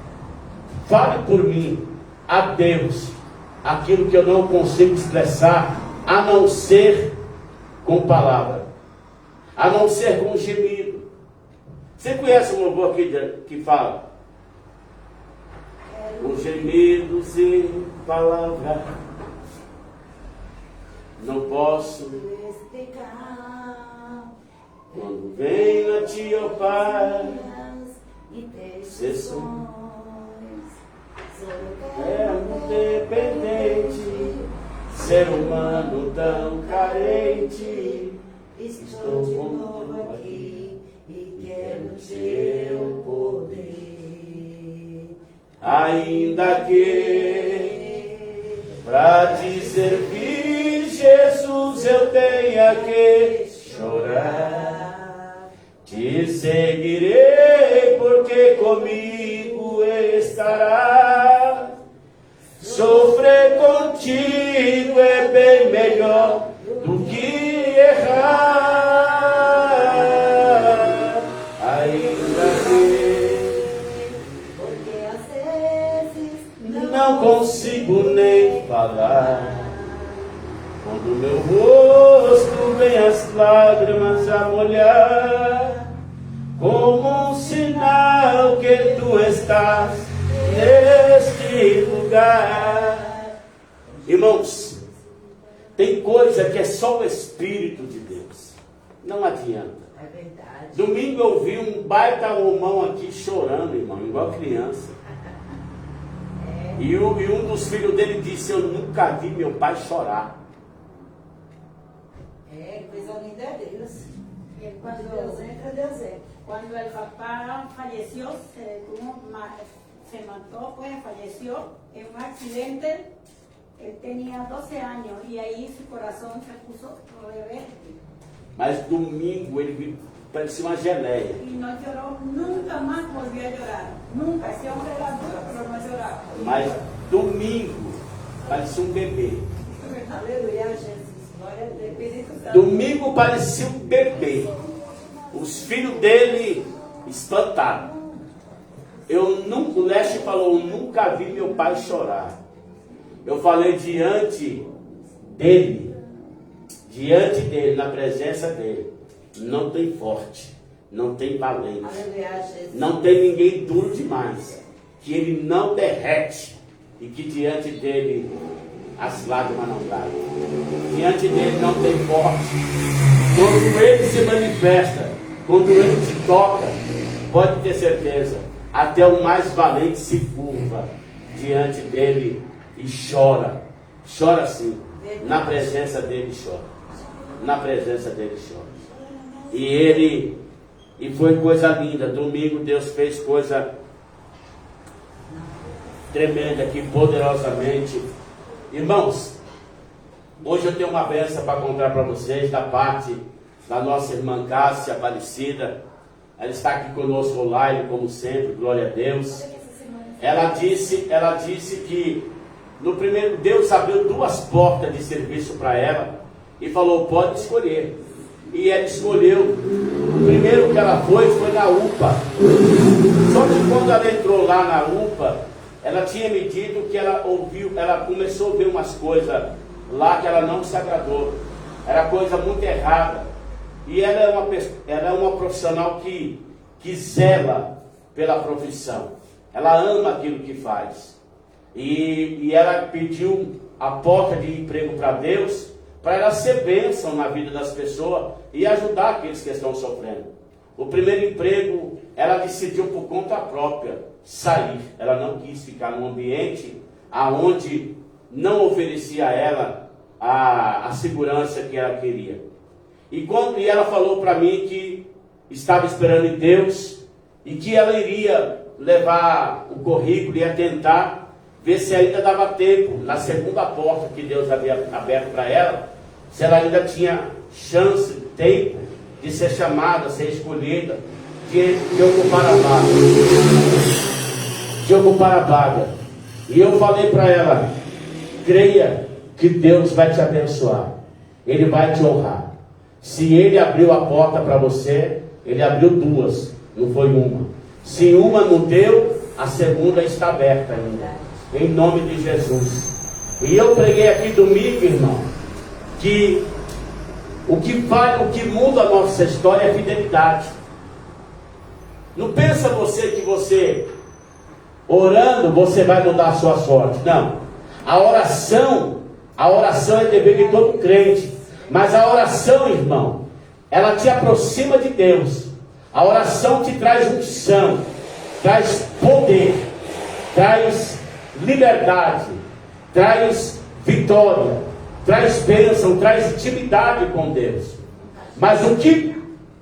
S1: fale por mim a Deus aquilo que eu não consigo expressar, a não ser com palavra, a não ser com gemido. Você conhece um louvor aqui que fala: com gemidos e palavra não posso
S3: explicar
S1: quando venho a ti, ó Pai,
S3: intercessões.
S1: é um dependente, ser humano tão carente.
S3: Estou de novo aqui e quero teu poder.
S1: Ainda que pra te servir, Jesus, eu tenha que chorar, te seguirei porque comigo estará. Sofrer contigo é bem melhor do que errar. Ainda
S3: Porque às vezes
S1: não consigo nem falar, quando meu rosto vem as lágrimas a molhar, como um sinal que tu estás neste lugar. Irmãos, tem coisa que é só o Espírito de Deus, não adianta.
S2: É verdade.
S1: Domingo eu vi um baita homão aqui chorando, irmão, igual criança. E um dos filhos dele disse: eu nunca vi meu pai chorar.
S2: Coisa linda é Deus.
S3: Cuando Deus entra, Deus entra.
S4: Cuando el papá falleció, se mató, falleció en un accidente, él tenía 12 años y ahí su corazón se puso rebelde
S1: Mas domingo ele parecia uma geleia.
S4: y no lloró, nunca más volvió a llorar, nunca, ese hombre era duro pero no lloraba.
S1: Mas domingo parecia um bebê.
S2: Aleluia, Jesus. Glória a Deus. Espírito Santo.
S1: Domingo parecia um bebê. Os filhos dele espantados. O Leste falou: eu nunca vi meu pai chorar. Eu falei diante dele, na presença dele, não tem forte, não tem valente,
S2: Aleluia, Jesus.
S1: não tem ninguém duro demais, que ele não derrete, e que diante dele as lágrimas não caem. Diante dele não tem forte. Quando ele se manifesta, quando ele te toca, pode ter certeza, até o mais valente se curva diante dele e chora. Chora sim, na presença dele chora. Na presença dele chora. E foi coisa linda. Domingo Deus fez coisa tremenda aqui, poderosamente. Irmãos, hoje eu tenho uma bênção para contar para vocês da parte da nossa irmã Cássia Aparecida. Ela está aqui conosco online, como sempre, glória a Deus. Ela disse que no primeiro, Deus abriu 2 portas de serviço para ela e falou: pode escolher. E ela escolheu. O primeiro que ela foi na UPA. Só que quando ela entrou lá na UPA, ela tinha me dito que ela começou a ouvir umas coisas lá que ela não se agradou. Era coisa muito errada. E ela é uma profissional que zela pela profissão. Ela ama aquilo que faz. E ela pediu a porta de emprego para Deus, para ela ser bênção na vida das pessoas e ajudar aqueles que estão sofrendo. O primeiro emprego, ela decidiu por conta própria sair. Ela não quis ficar num ambiente aonde não oferecia a ela a segurança que ela queria. E ela falou para mim que estava esperando em Deus e que ela iria levar o currículo, ia tentar ver se ainda dava tempo, na segunda porta que Deus havia aberto para ela, se ela ainda tinha chance, tempo de ser chamada, ser escolhida, de ocupar a vaga. De ocupar a vaga. E eu falei para ela: creia que Deus vai te abençoar. Ele vai te honrar. Se Ele abriu a porta para você, Ele abriu duas, não foi uma. Se uma não deu, a segunda está aberta ainda, em nome de Jesus. E eu preguei aqui domingo, irmão, que o que muda a nossa história é a fidelidade. Não pensa você que você, orando, você vai mudar a sua sorte. Não. A oração é dever de todo crente. Mas a oração, irmão, ela te aproxima de Deus. A oração te traz unção, traz poder, traz liberdade, traz vitória, traz bênção, traz intimidade com Deus. Mas o que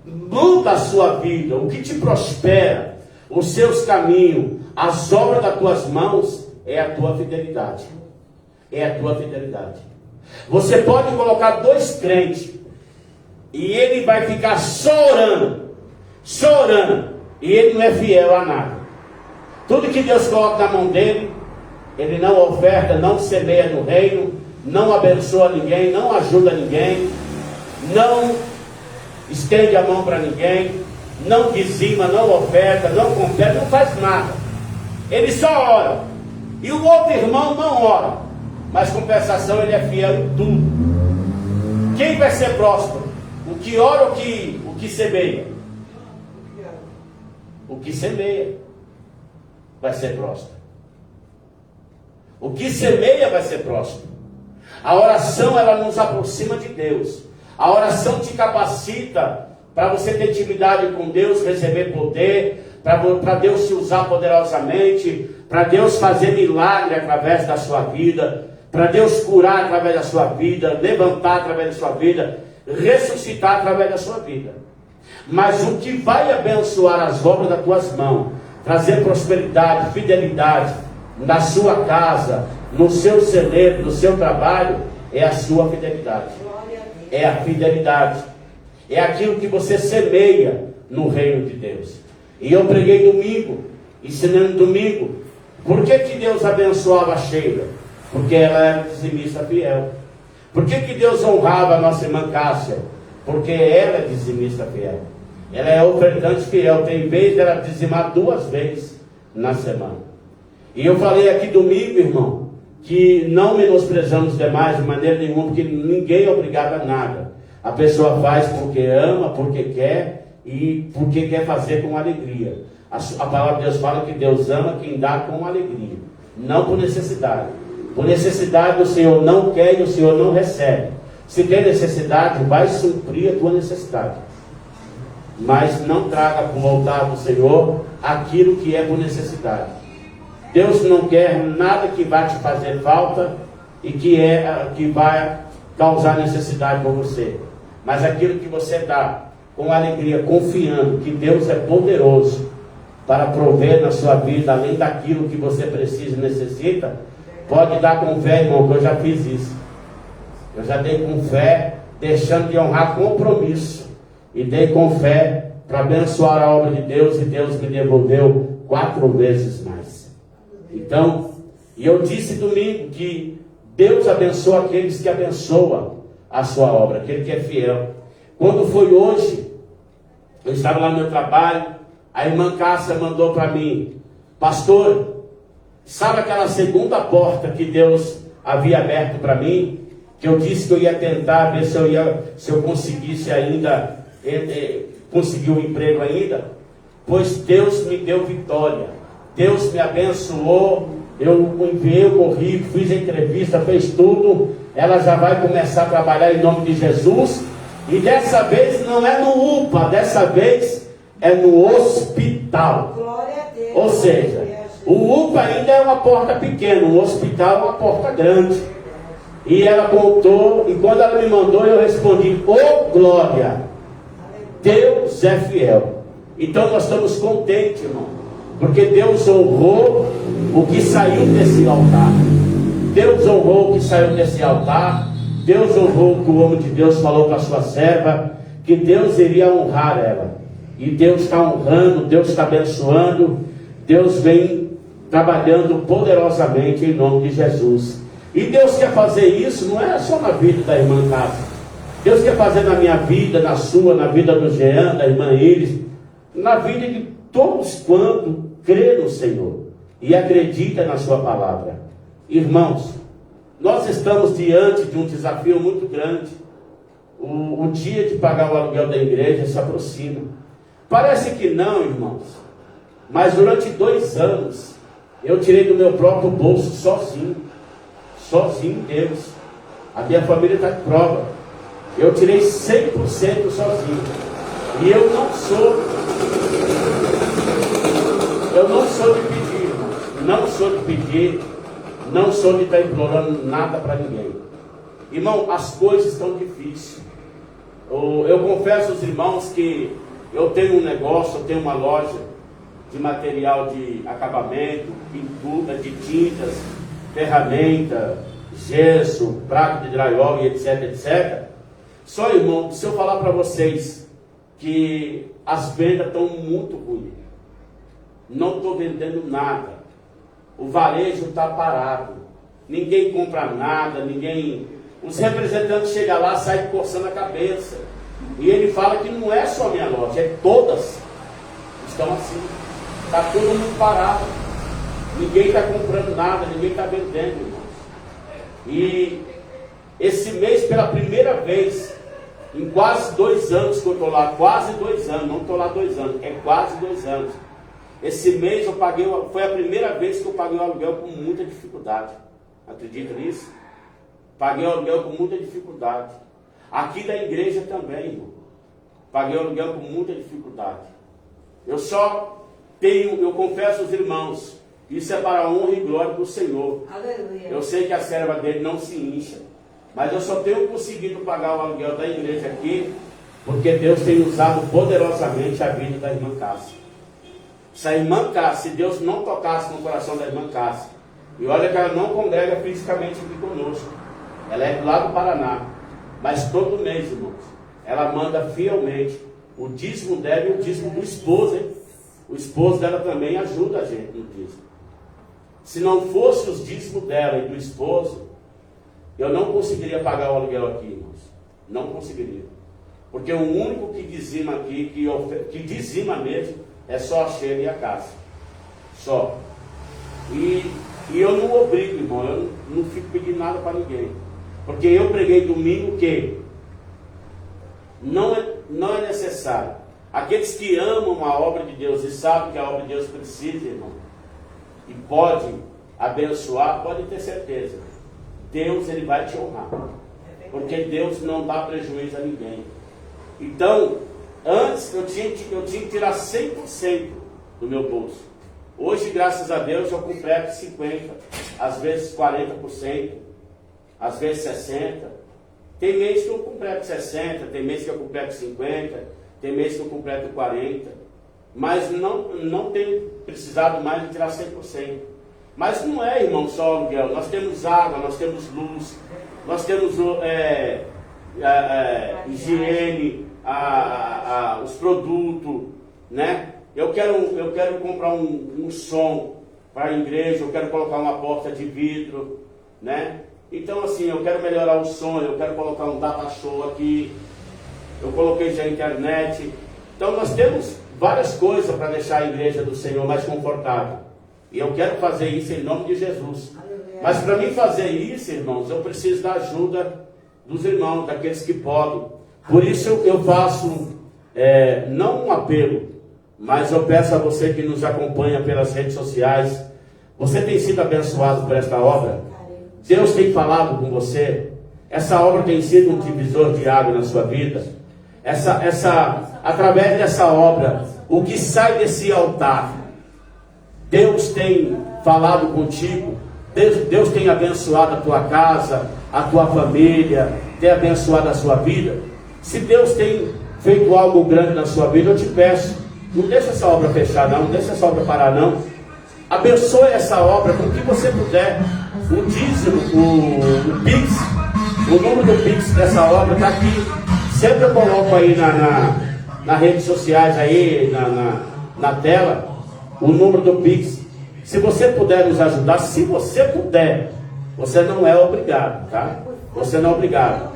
S1: muda a sua vida, o que te prospera, os seus caminhos, as obras das tuas mãos, é a tua fidelidade. É a tua fidelidade. Você pode colocar dois crentes e ele vai ficar só orando, e ele não é fiel a nada. Tudo que Deus coloca na mão dele, ele não oferta, não semeia no reino, não abençoa ninguém, não ajuda ninguém, não estende a mão para ninguém, não dizima, não oferta, não confere, não faz nada. Ele só ora. E o outro irmão não ora, mas compensação ele é fiel em tudo. Quem vai ser próspero? O que ora ou o que semeia? O que semeia vai ser próspero. O que semeia vai ser próspero. A oração, ela nos aproxima de Deus. A oração te capacita para você ter intimidade com Deus, receber poder, para Deus te usar poderosamente, para Deus fazer milagre através da sua vida, para Deus curar através da sua vida, levantar através da sua vida, ressuscitar através da sua vida. Mas o que vai abençoar as obras das tuas mãos, trazer prosperidade, fidelidade na sua casa, no seu celeiro, no seu trabalho, é a sua fidelidade. É a fidelidade. É aquilo que você semeia no reino de Deus. E eu preguei domingo, ensinando domingo. Por que Deus abençoava a Sheila? Porque ela era dizimista fiel. Por que Deus honrava a nossa irmã Cássia? Porque ela é dizimista fiel. Ela é ofertante fiel. Tem vez dela dizimar 2 vezes na semana. E eu falei aqui domingo, irmão, que não menosprezamos demais de maneira nenhuma, porque ninguém é obrigado a nada. A pessoa faz porque ama, porque quer e porque quer fazer com alegria. A palavra de Deus fala que Deus ama quem dá com alegria, não por necessidade. Por necessidade o Senhor não quer e o Senhor não recebe. Se tem necessidade, vai suprir a tua necessidade. Mas não traga para o altar do Senhor aquilo que é por necessidade. Deus não quer nada que vai te fazer falta e que vai causar necessidade para você. Mas aquilo que você dá com alegria, confiando que Deus é poderoso para prover na sua vida, além daquilo que você precisa e necessita, pode dar com fé, irmão, que eu já fiz isso. Eu já dei com fé, deixando de honrar compromisso. E dei com fé para abençoar a obra de Deus, e Deus me devolveu 4 vezes mais. Então, e eu disse domingo que Deus abençoa aqueles que abençoam a sua obra, aquele que é fiel. Quando foi hoje, eu estava lá no meu trabalho, a irmã Cássia mandou para mim: pastor, sabe aquela segunda porta que Deus havia aberto para mim? Que eu disse que eu ia tentar ver se eu conseguisse ainda, conseguir um emprego ainda? Pois Deus me deu vitória, Deus me abençoou. Eu enviei o currículo, fiz a entrevista, fez tudo. Ela já vai começar a trabalhar em nome de Jesus. E dessa vez não é no UPA, dessa vez é no hospital.
S2: Glória a Deus.
S1: Ou seja, o UPA ainda é uma porta pequena, o hospital é uma porta grande. E ela contou, e quando ela me mandou, eu respondi: ô glória, Deus é fiel. Então nós estamos contentes, irmão, porque Deus honrou o que saiu desse altar. Deus honrou o que saiu desse altar. Deus honrou o que o homem de Deus falou para a sua serva, que Deus iria honrar ela. E Deus está honrando, Deus está abençoando. Deus vem trabalhando poderosamente em nome de Jesus. E Deus quer fazer isso, não é só na vida da irmã Cássia. Deus quer fazer na minha vida, na sua, na vida do Jean, da irmã Iris, na vida de todos quanto crê no Senhor e acredita na sua palavra. Irmãos, nós estamos diante de um desafio muito grande. O dia de pagar o aluguel da igreja se aproxima. Parece que não, irmãos, mas durante 2 anos eu tirei do meu próprio bolso sozinho, Deus. A minha família está de prova. Eu tirei 100% sozinho. E eu não sou de pedir, irmãos. Não sou de pedir, não sou de estar implorando nada para ninguém. Irmão, as coisas estão difíceis. Eu confesso aos irmãos que eu tenho um negócio, eu tenho uma loja de material de acabamento, pintura, de tintas, ferramenta, gesso, prato de drywall e etc, etc. Só, irmão, se eu falar para vocês que as vendas estão muito ruins, não estou vendendo nada, o varejo está parado, ninguém compra nada, os representantes chegam lá, saem coçando a cabeça, e ele fala que não é só a minha loja, é todas estão assim, está todo mundo parado, ninguém está comprando nada, ninguém está vendendo, irmãos. E esse mês, pela primeira vez, em quase 2 anos que eu estou lá, quase 2 anos, não estou lá 2 anos, é quase 2 anos. Esse mês eu paguei, foi a primeira vez que eu paguei o aluguel com muita dificuldade. Acredita nisso? Paguei o aluguel com muita dificuldade. Aqui da igreja também, irmão. Paguei o aluguel com muita dificuldade. Eu confesso aos irmãos, isso é para a honra e glória do Senhor.
S2: Aleluia.
S1: Eu sei que a serva dele não se incha, mas eu só tenho conseguido pagar o aluguel da igreja aqui, porque Deus tem usado poderosamente a vida da irmã Cássia. Se a irmã Cássia, se Deus não tocasse no coração da irmã Cássia, e olha que ela não congrega fisicamente aqui conosco, ela é do lado do Paraná, mas todo mês, irmãos, ela manda fielmente o dízimo dela e o dízimo do esposo, hein? O esposo dela também ajuda a gente no dízimo. Se não fosse os dízimos dela e do esposo, eu não conseguiria pagar o aluguel aqui, irmãos. Não conseguiria. Porque o único que dizima aqui, que dizima mesmo, é só a Sheila e a Cássia. Só. E eu não obrigo, irmão. Eu não fico pedindo nada para ninguém. Porque eu preguei domingo que não é necessário. Aqueles que amam a obra de Deus e sabem que a obra de Deus precisa, irmão, e pode abençoar, pode ter certeza. Deus, ele vai te honrar. Porque Deus não dá prejuízo a ninguém. Então, antes eu tinha que tirar 100% do meu bolso. Hoje, graças a Deus, eu completo 50%, às vezes 40%, às vezes 60%. Tem mês que eu completo 60%, tem mês que eu completo 50%, tem mês que eu completo 40%. Mas não tenho precisado mais de tirar 100%. Mas não é, irmão, só aluguel. Nós temos água, nós temos luz, nós temos higiene, os produtos, né? Eu quero comprar um som para a igreja, eu quero colocar uma porta de vidro, né? Então, assim, eu quero melhorar o som, eu quero colocar um data show aqui, eu coloquei já a internet. Então, nós temos várias coisas para deixar a igreja do Senhor mais confortável. E eu quero fazer isso em nome de Jesus. Mas para mim fazer isso, irmãos, eu preciso da ajuda dos irmãos, daqueles que podem. Por isso eu faço, não um apelo, mas eu peço a você que nos acompanha pelas redes sociais. Você tem sido abençoado por esta obra? Deus tem falado com você? Essa obra tem sido um divisor de água na sua vida? Através dessa obra, o que sai desse altar, Deus tem falado contigo? Deus tem abençoado a tua casa, a tua família, tem abençoado a sua vida? Se Deus tem feito algo grande na sua vida, eu te peço, não deixa essa obra fechar não deixa essa obra parar não. Abençoe essa obra com o que você puder. O dízimo, o Pix, o número do Pix dessa obra está aqui. Sempre eu coloco aí nas redes sociais, aí na tela, o número do Pix. Se você puder nos ajudar, se você puder, você não é obrigado, tá? Você não é obrigado.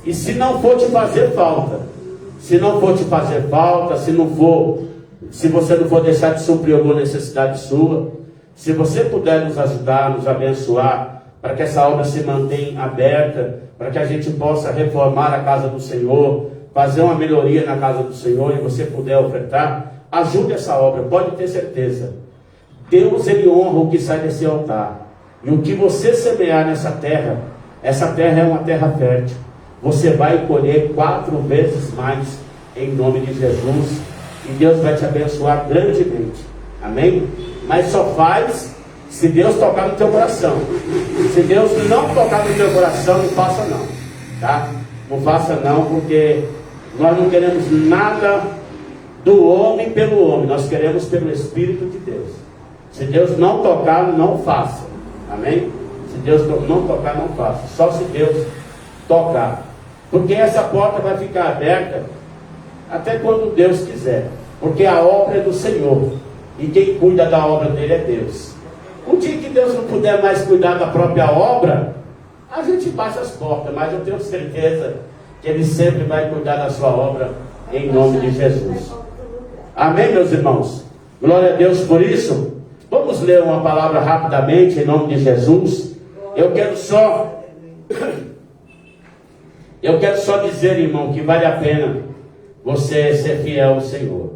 S1: E se não for te fazer falta, se você não for deixar de suprir alguma necessidade sua, se você puder nos ajudar, nos abençoar, para que essa obra se mantenha aberta, para que a gente possa reformar a casa do Senhor, fazer uma melhoria na casa do Senhor, e você puder ofertar, ajude essa obra, pode ter certeza. Deus, Ele honra o que sai desse altar. E o que você semear nessa terra, essa terra é uma terra fértil. Você vai colher 4 vezes mais, em nome de Jesus. E Deus vai te abençoar grandemente. Amém? Mas só faz se Deus tocar no teu coração. Se Deus não tocar no teu coração, não faça não. Tá? Não faça não, porque nós não queremos nada do homem pelo homem. Nós queremos pelo Espírito de Deus. Se Deus não tocar, não faça. Amém? Se Deus não tocar, não faça. Só se Deus tocar. Porque essa porta vai ficar aberta até quando Deus quiser. Porque a obra é do Senhor. E quem cuida da obra dele é Deus. O dia que Deus não puder mais cuidar da própria obra, a gente baixa as portas. Mas eu tenho certeza que Ele sempre vai cuidar da sua obra, em nome de Jesus. Amém, meus irmãos? Glória a Deus por isso. Vamos ler uma palavra rapidamente, em nome de Jesus. Eu quero só dizer, irmão, que vale a pena você ser fiel ao Senhor.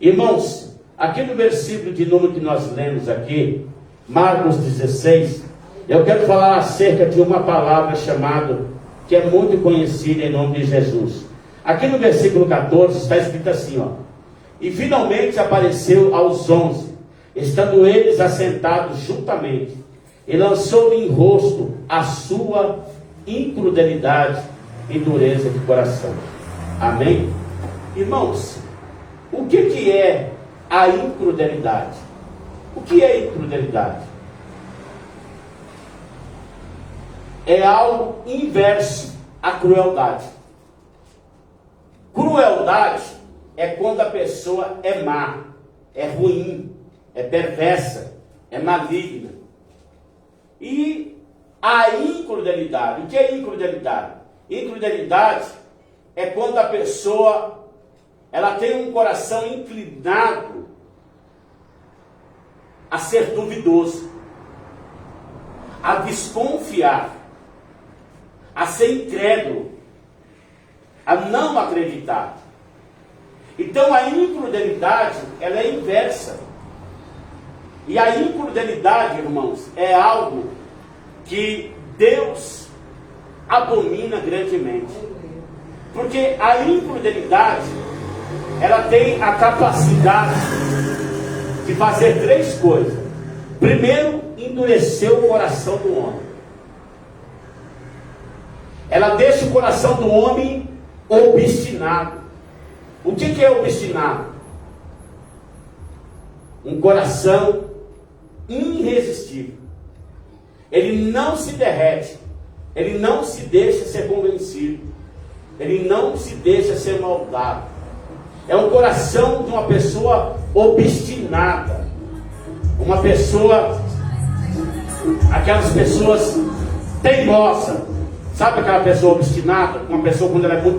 S1: Irmãos, aqui no versículo de número que nós lemos aqui, Marcos 16, eu quero falar acerca de uma palavra chamada, que é muito conhecida em nome de Jesus. Aqui no versículo 14 está escrito assim, ó: e finalmente apareceu aos 11, estando eles assentados juntamente, e lançou-lhe em rosto a sua incrudelidade e dureza de coração. Amém? Irmãos, o que é a incrudelidade? O que é incrudelidade? É algo inverso à crueldade. Crueldade é quando a pessoa é má, é ruim, é perversa, é maligna. E a incrudelidade, o que é incrudelidade? Incrudelidade é quando a pessoa ela tem um coração inclinado a ser duvidoso, a desconfiar, a ser incrédulo, a não acreditar. Então a incrudelidade, ela é inversa. E a incrudelidade, irmãos, é algo que Deus abomina grandemente. Porque a incrudelidade, ela tem a capacidade de fazer 3 coisas. Primeiro, endurecer o coração do homem. Ela deixa o coração do homem obstinado. O que é obstinado? Um coração irresistível. Ele não se derrete. Ele não se deixa ser convencido. Ele não se deixa ser moldado. É um coração de uma pessoa obstinada. Uma pessoa, aquelas pessoas teimosas. Sabe aquela pessoa obstinada? Uma pessoa quando ela é muito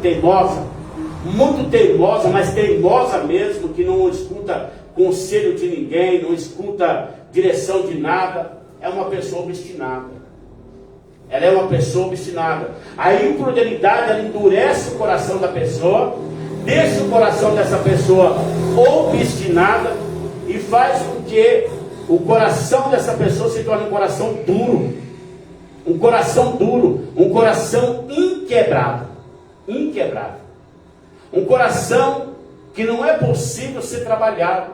S1: teimosa, mas teimosa mesmo, que não escuta conselho de ninguém, não escuta direção de nada. É uma pessoa obstinada. Ela é uma pessoa obstinada. A incrudelidade, ela endurece o coração da pessoa, deixa o coração dessa pessoa obstinada e faz com que o coração dessa pessoa se torne um coração duro. Um coração duro, um coração inquebrável. Inquebrável. Um coração que não é possível ser trabalhado.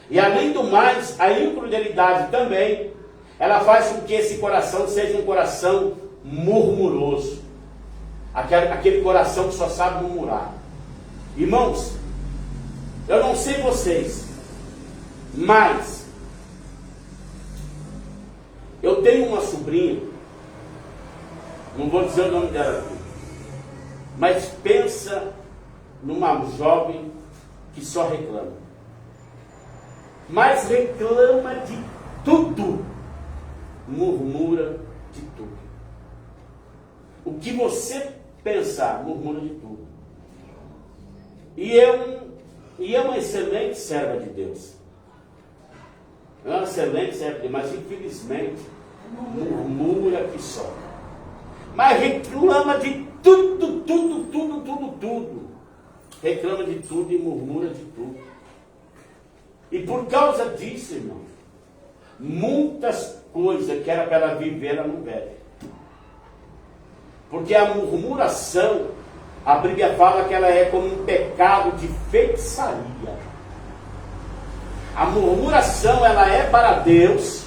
S1: E além do mais, a incrudelidade também, ela faz com que esse coração seja um coração murmuroso. Aquele coração que só sabe murmurar. Irmãos, eu não sei vocês, mas eu tenho uma sobrinha, não vou dizer o nome dela aqui, mas pensa numa jovem que só reclama. Mas reclama de tudo, murmura de tudo. O que você pensar, murmura de tudo. E é uma excelente serva de Deus. É uma excelente serva de Deus, mas infelizmente murmura que só. Mas reclama de tudo. Reclama de tudo e murmura de tudo. E por causa disso, irmão, muitas coisas que era para ela viver, ela não vive. Porque a murmuração, a Bíblia fala que ela é como um pecado de feitiçaria. A murmuração, ela é para Deus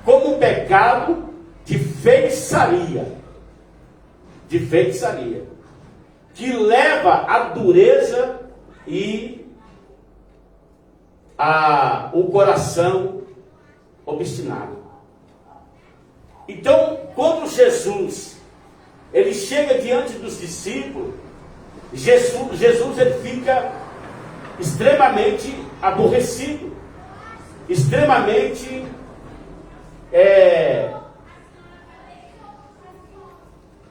S1: como um pecado de feitiçaria. De feitiçaria. Que leva à dureza e o coração obstinado. Então, quando Jesus ele chega diante dos discípulos, Jesus ele fica extremamente aborrecido, extremamente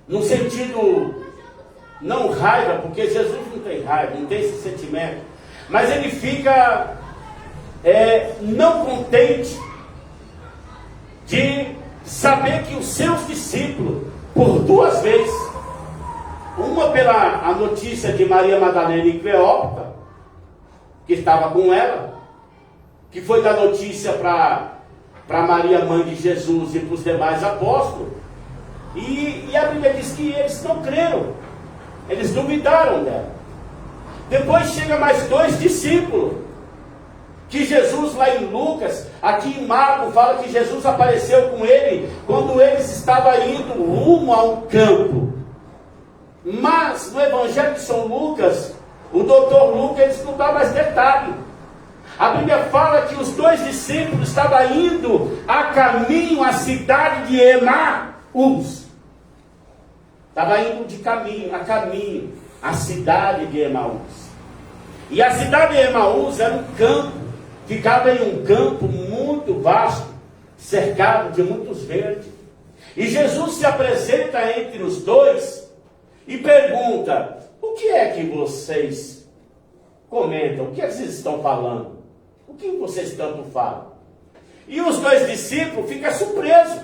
S1: no sentido não raiva, porque Jesus não tem raiva, não tem esse sentimento, mas ele fica não contente de saber que os seus discípulos, por duas vezes, uma pela a notícia de Maria Madalena e Cleópatra, que estava com ela, que foi dar notícia para Maria, mãe de Jesus, e para os demais apóstolos, e a Bíblia diz que eles não creram, eles duvidaram dela. Depois chega mais dois discípulos, que Jesus lá em Lucas, aqui em Marcos, fala que Jesus apareceu com ele quando eles estavam indo rumo a um campo. Mas no Evangelho de São Lucas, o doutor Lucas ele não dá mais detalhe. A Bíblia fala que os dois discípulos estavam indo a caminho à cidade de Emaús. Estava indo a caminho à cidade de Emaús. E a cidade de Emaús era um campo. Ficava em um campo muito vasto, cercado de muitos verdes. E Jesus se apresenta entre os dois e pergunta: o que é que vocês comentam? O que é que vocês estão falando? O que vocês tanto falam? E os dois discípulos ficam surpresos,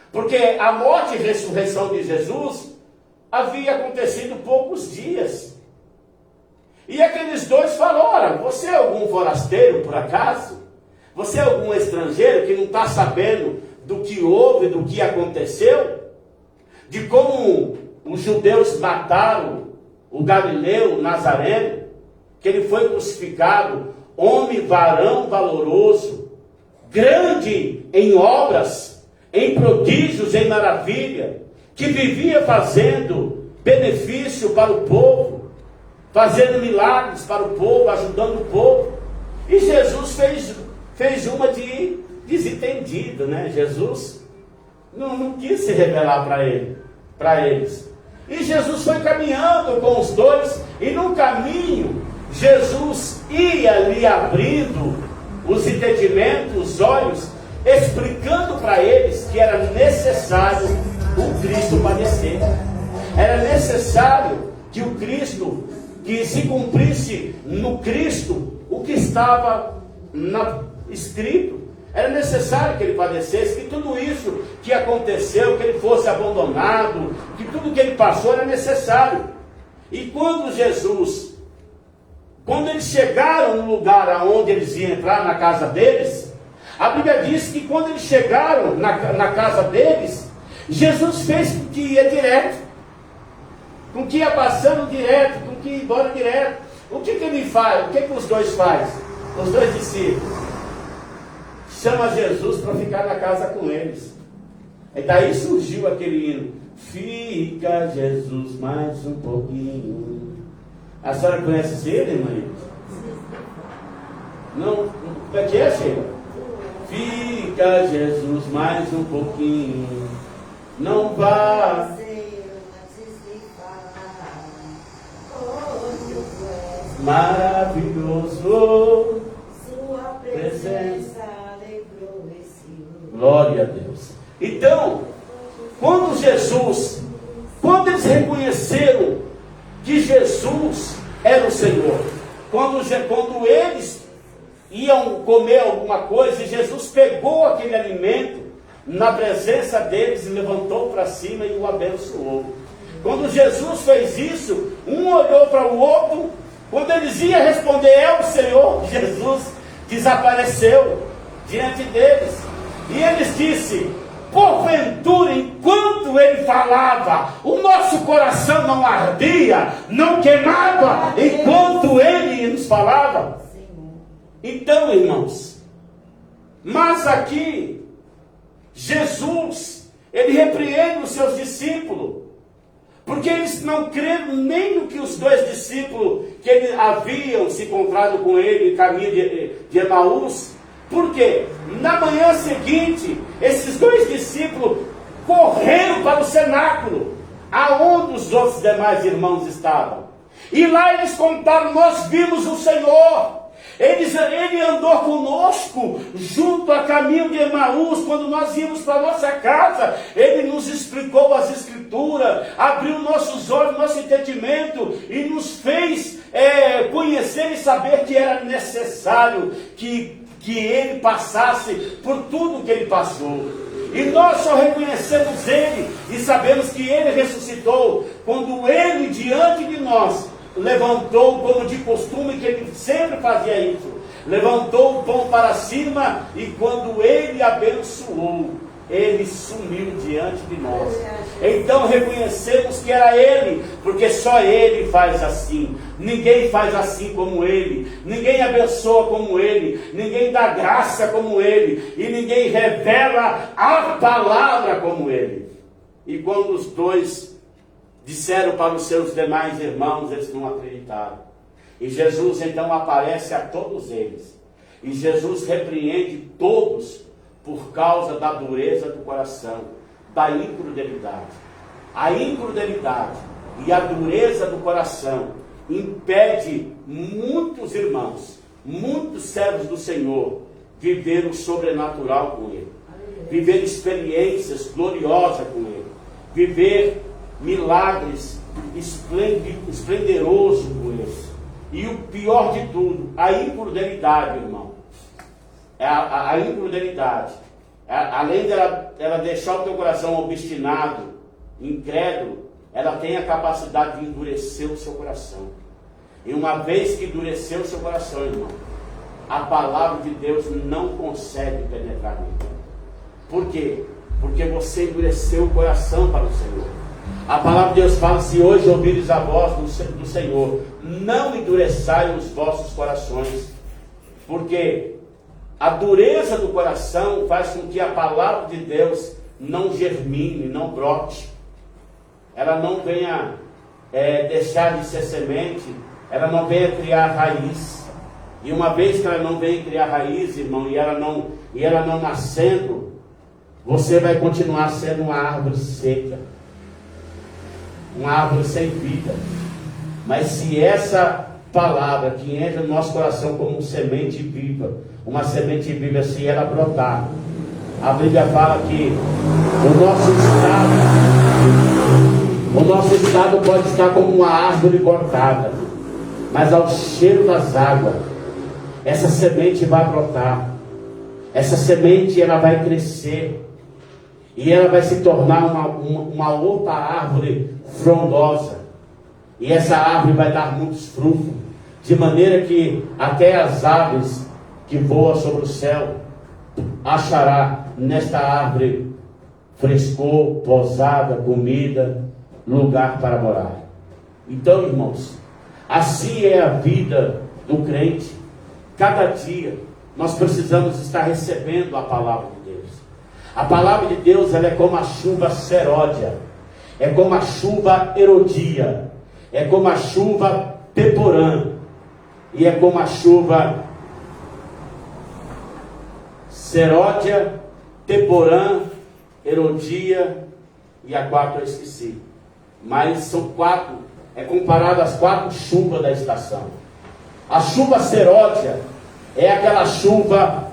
S1: porque a morte e ressurreição de Jesus havia acontecido poucos dias. E aqueles dois falaram: ora, você é algum forasteiro por acaso? Você é algum estrangeiro que não está sabendo do que houve, do que aconteceu? De como os judeus mataram o Galileu, Nazareno, que ele foi crucificado, homem, varão valoroso, grande em obras, em prodígios, em maravilha, que vivia fazendo benefício para o povo, fazendo milagres para o povo, ajudando o povo. E Jesus fez uma de desentendido, né? Jesus não quis se revelar para eles. E Jesus foi caminhando com os dois, e no caminho, Jesus ia lhe abrindo os entendimentos, os olhos, explicando para eles que era necessário o Cristo padecer. Era necessário que o Cristo, que se cumprisse no Cristo o que estava escrito. Era necessário que ele padecesse, que tudo isso que aconteceu, que ele fosse abandonado, que tudo que ele passou era necessário. E quando eles chegaram no lugar onde eles iam entrar, na casa deles, a Bíblia diz que quando eles chegaram na casa deles, Jesus fez com que ia direto, com que ia passando direto, com que ia embora direto. O que ele faz? O que os dois fazem? Os dois discípulos chama Jesus para ficar na casa com eles. E daí surgiu aquele hino: fica Jesus mais um pouquinho. A senhora conhece esse hino, irmã? Não? Como é que é, Sheila? Fica Jesus mais um pouquinho, não vá. Maravilhoso, sua presença alegrou esse mundo. Glória a Deus. Então, quando eles eles reconheceram que Jesus era o Senhor. Quando eles iam comer alguma coisa, e Jesus pegou aquele alimento na presença deles e levantou para cima e o abençoou. Quando Jesus fez isso, um olhou para o outro. Quando eles iam responder, é o Senhor, Jesus desapareceu diante deles. E eles disseram, porventura, enquanto ele falava, o nosso coração não ardia, não queimava, enquanto ele nos falava. Então, irmãos, mas aqui, Jesus, ele repreende os seus discípulos, porque eles não creram nem no que os dois discípulos que ele haviam se encontrado com ele em caminho de Emaús. Por quê? Na manhã seguinte, esses dois discípulos correram para o cenáculo, aonde os outros demais irmãos estavam. E lá eles contaram, nós vimos o Senhor. Ele andou conosco junto a caminho de Emaús, quando nós íamos para a nossa casa. Ele nos explicou as Escrituras, abriu nossos olhos, nosso entendimento e nos fez conhecer e saber que era necessário que ele passasse por tudo que ele passou. E nós só reconhecemos ele e sabemos que ele ressuscitou quando ele diante de nós levantou, como de costume, que ele sempre fazia isso, levantou o pão para cima, e quando ele abençoou, ele sumiu diante de nós. Então reconhecemos que era ele, porque só ele faz assim. Ninguém faz assim como ele, ninguém abençoa como ele, ninguém dá graça como ele, e ninguém revela a palavra como ele. E quando os dois disseram para os seus demais irmãos, eles não acreditaram. E Jesus então aparece a todos eles. E Jesus repreende todos por causa da dureza do coração, da incrudelidade. A incrudelidade e a dureza do coração impede muitos irmãos, muitos servos do Senhor, viver o sobrenatural com Ele, viver experiências gloriosas com Ele, viver milagres esplendorosos com Ele. E o pior de tudo, a incrudelidade, irmão. A incrudelidade, além dela deixar o teu coração obstinado, incrédulo, ela tem a capacidade de endurecer o seu coração. E uma vez que endureceu o seu coração, irmão, a palavra de Deus não consegue penetrar nele. Por quê? Porque você endureceu o coração para o Senhor. A palavra de Deus fala, se hoje ouvires a voz do Senhor, não endureçai os vossos corações. Porque a dureza do coração faz com que a palavra de Deus não germine, não brote. Ela não venha deixar de ser semente, ela não venha criar raiz. E uma vez que ela não venha criar raiz, irmão, e ela não nascendo, você vai continuar sendo uma árvore seca, uma árvore sem vida. Mas se essa palavra que entra no nosso coração como uma semente viva, se ela brotar, a Bíblia fala que o nosso estado pode estar como uma árvore cortada, mas ao cheiro das águas, essa semente vai brotar, essa semente ela vai crescer, e ela vai se tornar uma outra árvore frondosa, e essa árvore vai dar muitos frutos, de maneira que até as aves que voam sobre o céu achará nesta árvore frescor, pousada, comida, lugar para morar. Então, irmãos, assim é a vida do crente. Cada dia nós precisamos estar recebendo a palavra de Deus. A palavra de Deus, ela é como a chuva seródia, é como a chuva erodia, é como a chuva teporã, e é como a chuva seródia, teporã, erodia, e a quarta eu esqueci. Mas são quatro, é comparado às quatro chuvas da estação. A chuva seródia é aquela chuva,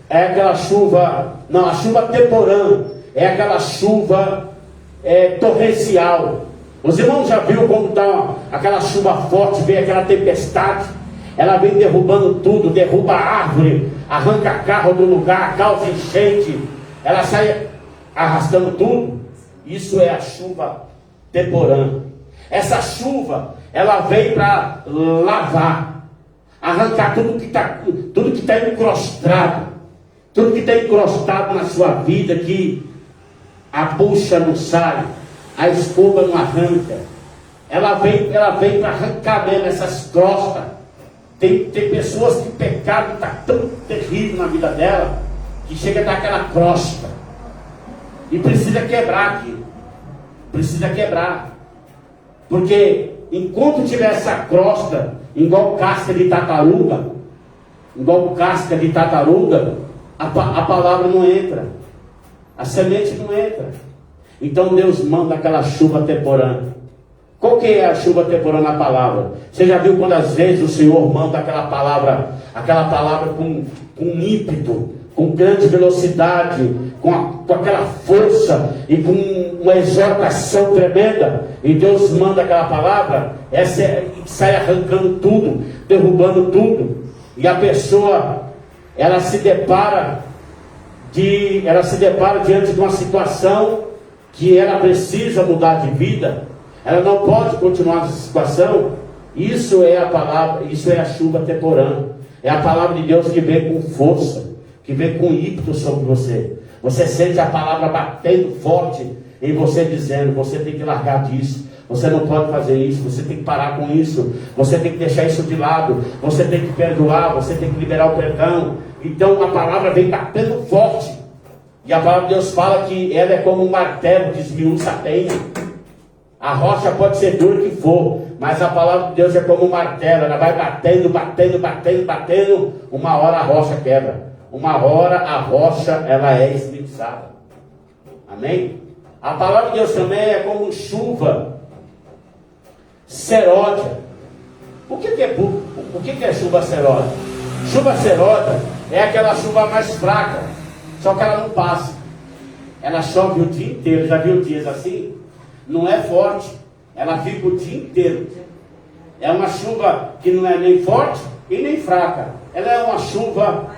S1: a chuva teporã é aquela chuva torrencial. Os irmãos já viram como está aquela chuva forte, vem aquela tempestade, ela vem derrubando tudo, derruba a árvore, arranca carro do lugar, causa enchente, ela sai arrastando tudo. Isso é a chuva temporã. Essa chuva, ela vem para lavar, arrancar tudo que está encrostado, tudo que está encrostado na sua vida, que a bucha não sai, a escova não arranca. Ela vem para arrancar mesmo essas crostas. Tem pessoas que o pecado está tão terrível na vida dela, que chega a dar aquela crosta. E precisa quebrar aqui. Precisa quebrar. Porque enquanto tiver essa crosta, igual casca de tartaruga, a palavra não entra. A semente não entra. Então Deus manda aquela chuva temporã. Qual que é a chuva temporã na palavra? Você já viu quando às vezes o Senhor manda aquela palavra com ímpeto, com grande velocidade, com aquela força e com uma exortação tremenda, e Deus manda aquela palavra, sai arrancando tudo, derrubando tudo, e a pessoa, ela se depara diante de uma situação que ela precisa mudar de vida, ela não pode continuar nessa situação. Isso é a palavra, isso é a chuva temporã, é a palavra de Deus que vem com força, que vem com ímpeto sobre você. Você sente a palavra batendo forte em você, dizendo: você tem que largar disso, você não pode fazer isso, você tem que parar com isso, você tem que deixar isso de lado, você tem que perdoar, você tem que liberar o perdão. Então a palavra vem batendo forte, e a palavra de Deus fala que ela é como um martelo que esmiuça a penha. A rocha pode ser dura que for, mas a palavra de Deus é como um martelo, ela vai batendo, uma hora a rocha quebra. Uma hora a rocha, ela é esmiuçada. Amém? A palavra de Deus também é como chuva seródia. O que é chuva seródia? Chuva seródia é aquela chuva mais fraca, só que ela não passa. Ela chove o dia inteiro. Já viu dias assim? Não é forte, ela fica o dia inteiro. É uma chuva que não é nem forte e nem fraca. Ela é uma chuva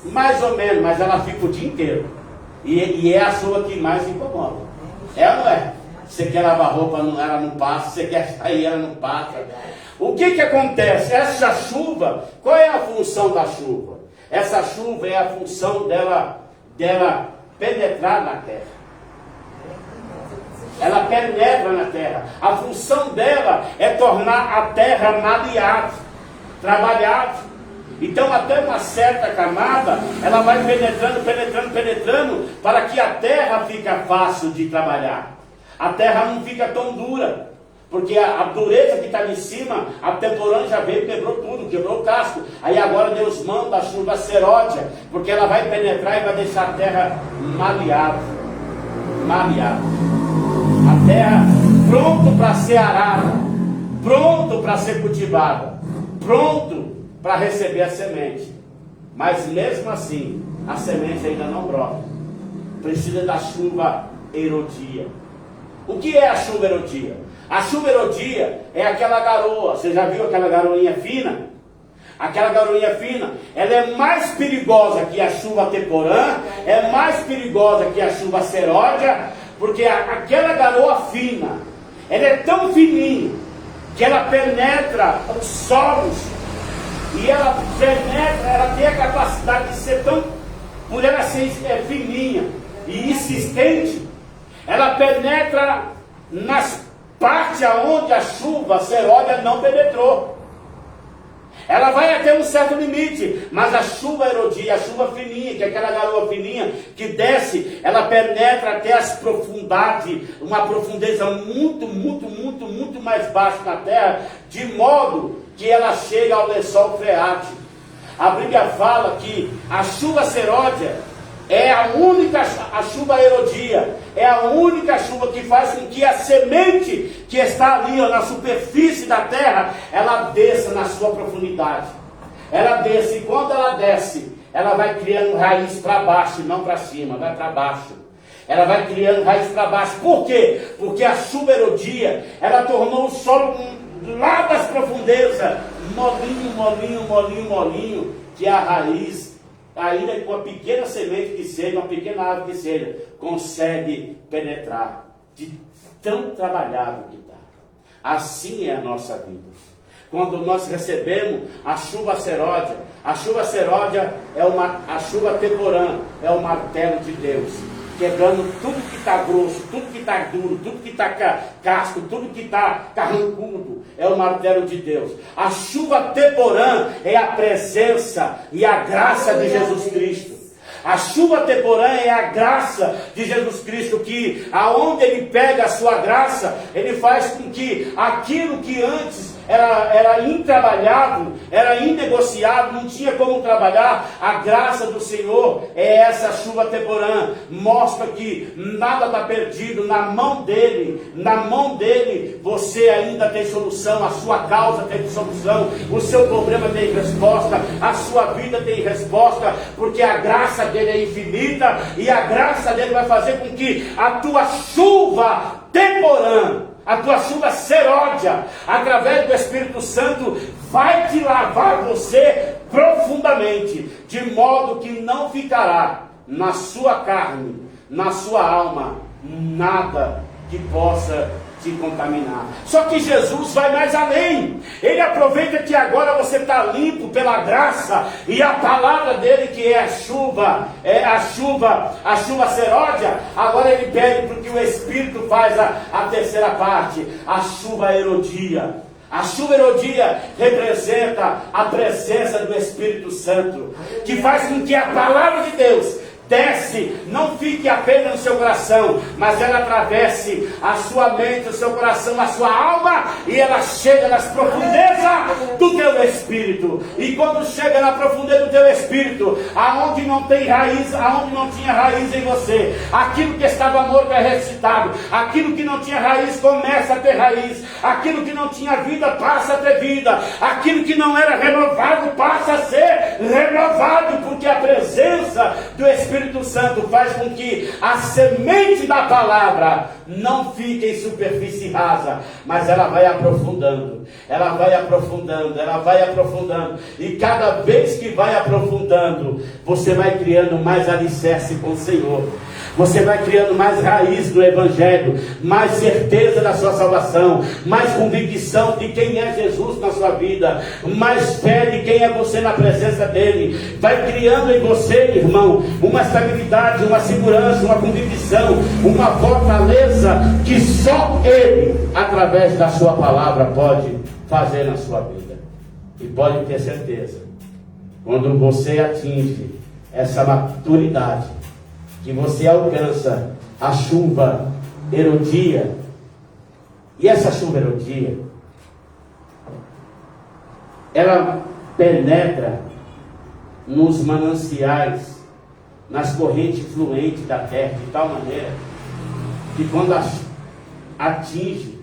S1: mais ou menos, mas ela fica o dia inteiro. E é a chuva que mais incomoda. É ou não é? Você quer lavar roupa, ela não passa. Você quer sair, ela não passa. O que acontece? Essa chuva, qual é a função da chuva? Essa chuva é a função dela penetrar na terra. Ela penetra na terra. A função dela é tornar a terra maleável, trabalhável. Então até uma certa camada, ela vai penetrando, para que a terra fique fácil de trabalhar. A terra não fica tão dura, porque a dureza que está ali em cima, a temporã já veio, quebrou tudo, quebrou o casco. Aí agora Deus manda a chuva seródia, porque ela vai penetrar e vai deixar a terra maleável. A terra pronto para ser arada, pronto para ser cultivada, pronto para receber a semente. Mas mesmo assim, a semente ainda não brota. Precisa da chuva erodia. O que é a chuva erodia? A chuva erodia é aquela garoa. Você já viu aquela garoinha fina? Aquela garoinha fina, ela é mais perigosa que a chuva temporã, é mais perigosa que a chuva seródia, porque aquela garoa fina, ela é tão fininha, que ela penetra os solos, e ela tem a capacidade de ser tão, por ela ser fininha e insistente, ela penetra nas partes onde a chuva seródia não penetrou. Ela vai até um certo limite, mas a chuva erodia, a chuva fininha, que é aquela garoa fininha que desce, ela penetra até as profundidades, uma profundeza muito mais baixa na terra, de modo que ela chega ao lençol freático. A Bíblia fala que a chuva seródia é a chuva erodia, é a única chuva que faz com que a semente que está ali na superfície da terra, ela desça na sua profundidade. Ela desce, e quando ela desce, ela vai criando raiz para baixo, não para cima, vai para baixo. Ela vai criando raiz para baixo. Por quê? Porque a chuva erodia, ela tornou o solo lá das profundezas molinho, molinho, molinho, molinho, que a raiz, ainda com uma pequena semente que seja, uma pequena árvore que seja, consegue penetrar, de tão trabalhado que está. Assim é a nossa vida. Quando nós recebemos a chuva seródia é a chuva temporã, é o martelo de Deus, quebrando tudo que está grosso, tudo que está duro, tudo que está casco, tudo que está carrancudo, é o martelo de Deus. A chuva temporã é a presença e a graça de Jesus Cristo. A chuva temporã é a graça de Jesus Cristo, que aonde Ele pega a sua graça, Ele faz com que aquilo que antes era intrabalhável, era inegociável, não tinha como trabalhar, a graça do Senhor é essa chuva temporã, mostra que nada está perdido, na mão dele você ainda tem solução, a sua causa tem solução, o seu problema tem resposta, a sua vida tem resposta, porque a graça dele é infinita, e a graça dele vai fazer com que a tua chuva temporã, a tua chuva seródia, através do Espírito Santo, vai te lavar você profundamente, de modo que não ficará na sua carne, na sua alma, nada que possa te contaminar. Só que Jesus vai mais além. Ele aproveita que agora você está limpo pela graça, e a palavra dele, que é a chuva seródia, agora ele pede para que o Espírito faz a terceira parte, a chuva erodia. A chuva erodia representa a presença do Espírito Santo, que faz com que a palavra de Deus desce, não fique apenas no seu coração, mas ela atravesse a sua mente, o seu coração, a sua alma, e ela chega nas profundezas do teu espírito. E quando chega na profundeza do teu espírito, aonde não tem raiz, aonde não tinha raiz em você, aquilo que estava morto é ressuscitado, aquilo que não tinha raiz começa a ter raiz, aquilo que não tinha vida passa a ter vida, aquilo que não era renovado passa a ser renovado, porque a presença do Espírito Santo faz com que a semente da palavra não fique em superfície rasa, mas ela vai aprofundando, ela vai aprofundando, ela vai aprofundando, e cada vez que vai aprofundando, você vai criando mais alicerce com o Senhor, você vai criando mais raiz do Evangelho, mais certeza da sua salvação, mais convicção de quem é Jesus na sua vida, mais fé de quem é você na presença dele, vai criando em você, irmão, uma estabilidade, uma segurança, uma convicção, uma fortaleza que só ele, através da sua palavra, pode fazer na sua vida. E pode ter certeza, quando você atinge essa maturidade, que você alcança a chuva erodia, e essa chuva erodia, ela penetra nos mananciais, nas correntes fluentes da terra, de tal maneira que quando atinge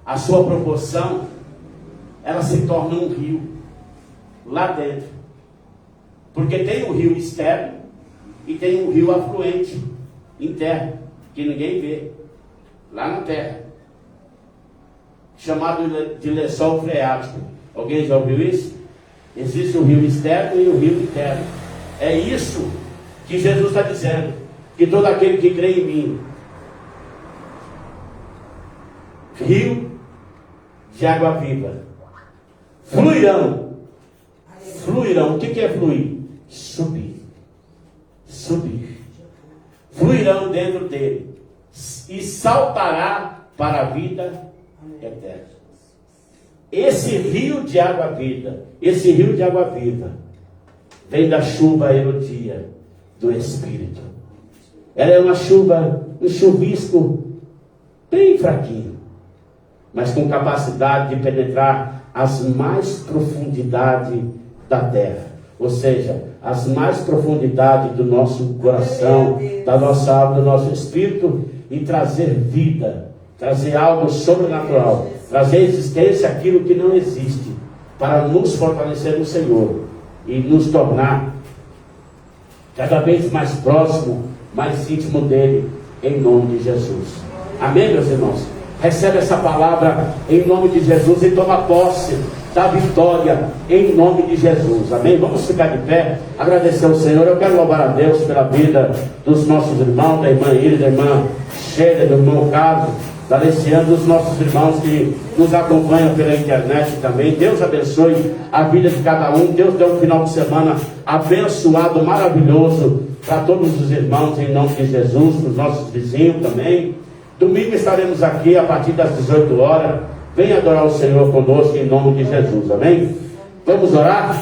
S1: a sua proporção, ela se torna um rio lá dentro, porque tem o rio externo e tem um rio afluente interno, que ninguém vê, lá na terra, chamado de lençol freático. Alguém já ouviu isso? Existe o rio externo e o rio interno. É isso que Jesus está dizendo, que todo aquele que crê em mim, rio de água viva, fluirão. O que é fluir? Subir. Fluirão dentro dele, e saltará para a vida eterna. Esse rio de água viva, vem da chuva erodia do Espírito. Ela é uma chuva, um chuvisco bem fraquinho, mas com capacidade de penetrar as mais profundidades da terra, ou seja, as mais profundidades do nosso coração, da nossa alma, do nosso espírito, e trazer vida, trazer algo sobrenatural, trazer existência aquilo que não existe, para nos fortalecer no Senhor e nos tornar cada vez mais próximo mais íntimo dele, em nome de Jesus. Amém, meus irmãos? Recebe essa palavra em nome de Jesus e toma posse da vitória em nome de Jesus. Amém? Vamos ficar de pé, agradecer ao Senhor. Eu quero louvar a Deus pela vida dos nossos irmãos, da irmã Iris, da irmã Sheila, do irmão Carlos, da Alessiana, dos nossos irmãos que nos acompanham pela internet também. Deus abençoe a vida de cada um. Deus dê um final de semana abençoado, maravilhoso para todos os irmãos em nome de Jesus, para os nossos vizinhos também. Domingo estaremos aqui a partir das 18 horas. Venha adorar o Senhor conosco em nome de Jesus, amém? Vamos orar?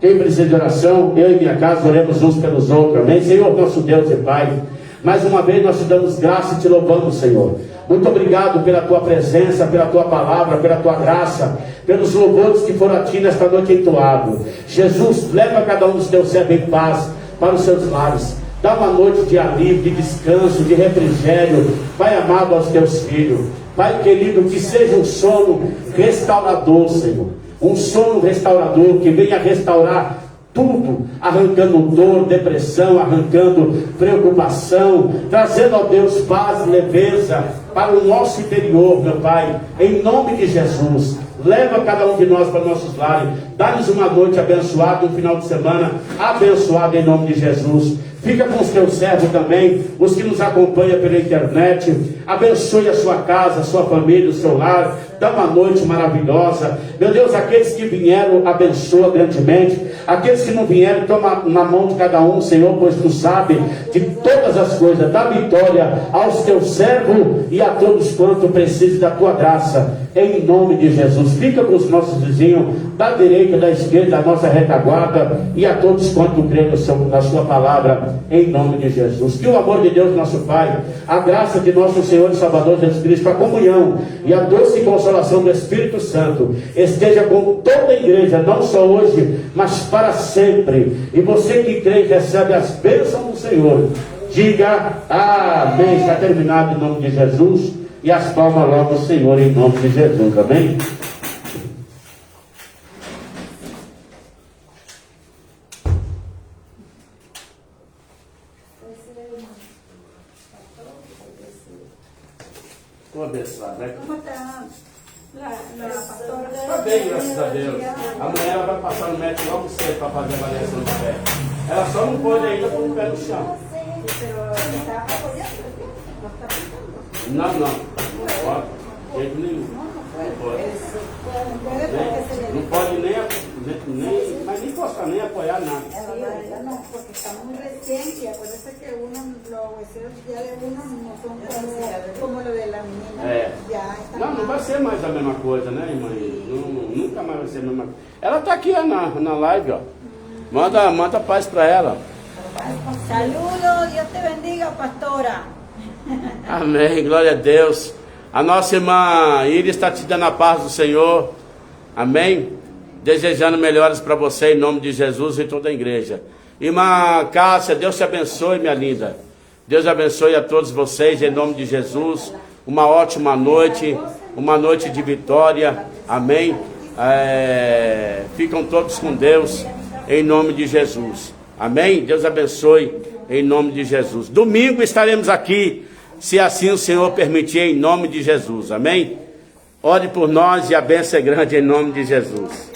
S1: Quem precisa de oração, eu e minha casa oremos uns pelos outros, amém? Senhor, nosso Deus e Pai, mais uma vez nós te damos graça e te louvamos, Senhor. Muito obrigado pela tua presença, pela tua palavra, pela tua graça, pelos louvores que foram a ti nesta noite entoados. Jesus, leva cada um dos teus servos em paz para os seus lares. Dá uma noite de alívio, de descanso, de refrigério, Pai amado, aos teus filhos. Pai querido, que seja um sono restaurador, Senhor. Um sono restaurador que venha restaurar tudo, arrancando dor, depressão, arrancando preocupação, trazendo, ó Deus, paz, leveza para o nosso interior, meu Pai, em nome de Jesus. Leva cada um de nós para nossos lares. Dá-nos uma noite abençoada, um final de semana abençoado em nome de Jesus. Fica com os teus servos também, os que nos acompanham pela internet. Abençoe a sua casa, a sua família, o seu lar. Dá uma noite maravilhosa. Meu Deus, aqueles que vieram, abençoa grandemente. Aqueles que não vieram, toma na mão de cada um, Senhor, pois tu sabe de todas as coisas. Dá vitória aos teus servos e a todos quanto precisam da tua graça. Em nome de Jesus. Fica com os nossos vizinhos, da direita, da esquerda, da nossa retaguarda, e a todos quanto creem na sua palavra, em nome de Jesus. Que o amor de Deus, nosso Pai, a graça de nosso Senhor e Salvador Jesus Cristo, a comunhão e a doce consolação do Espírito Santo esteja com toda a igreja, não só hoje, mas para sempre. E você que crê e recebe as bênçãos do Senhor, diga amém. Está terminado em nome de Jesus. E as palmas logo ao Senhor em nome de Jesus, amém? Estou abençoado, né?
S4: ¿Cómo está la pastora?
S1: Está bem, graças a Deus. Amanhã ela vai passar no médico logo cedo para fazer a avaliação de pé. Ela só não pode ainda pôr o pé no chão.
S4: Pero está apoyando, no está pintando.
S1: Não, não. Não pode. De jeito nenhum. Não pode. Não pode nem, mas nem encostar, nem apoiar nada.
S4: Ella no, porque está muy reciente. Acuérdese que los huesos ya de uno no son como lo de la menina.
S1: É.
S4: Ya está.
S1: Não vai ser mais a mesma coisa, né, irmã? Nunca mais vai ser a mesma coisa. Ela está aqui ó, na live, ó. Manda paz para ela.
S4: Saludos, Dios te bendiga, pastora.
S1: Amém, glória a Deus. A nossa irmã Iris está te dando a paz do Senhor. Amém. Desejando melhores para você em nome de Jesus e toda a igreja. Irmã Cássia, Deus te abençoe, minha linda. Deus abençoe a todos vocês em nome de Jesus. Uma ótima noite, uma noite de vitória. Amém. Ficam todos com Deus em nome de Jesus. Amém. Deus abençoe em nome de Jesus. Domingo estaremos aqui, se assim o Senhor permitir, em nome de Jesus. Amém. Ore por nós e a bênção é grande em nome de Jesus.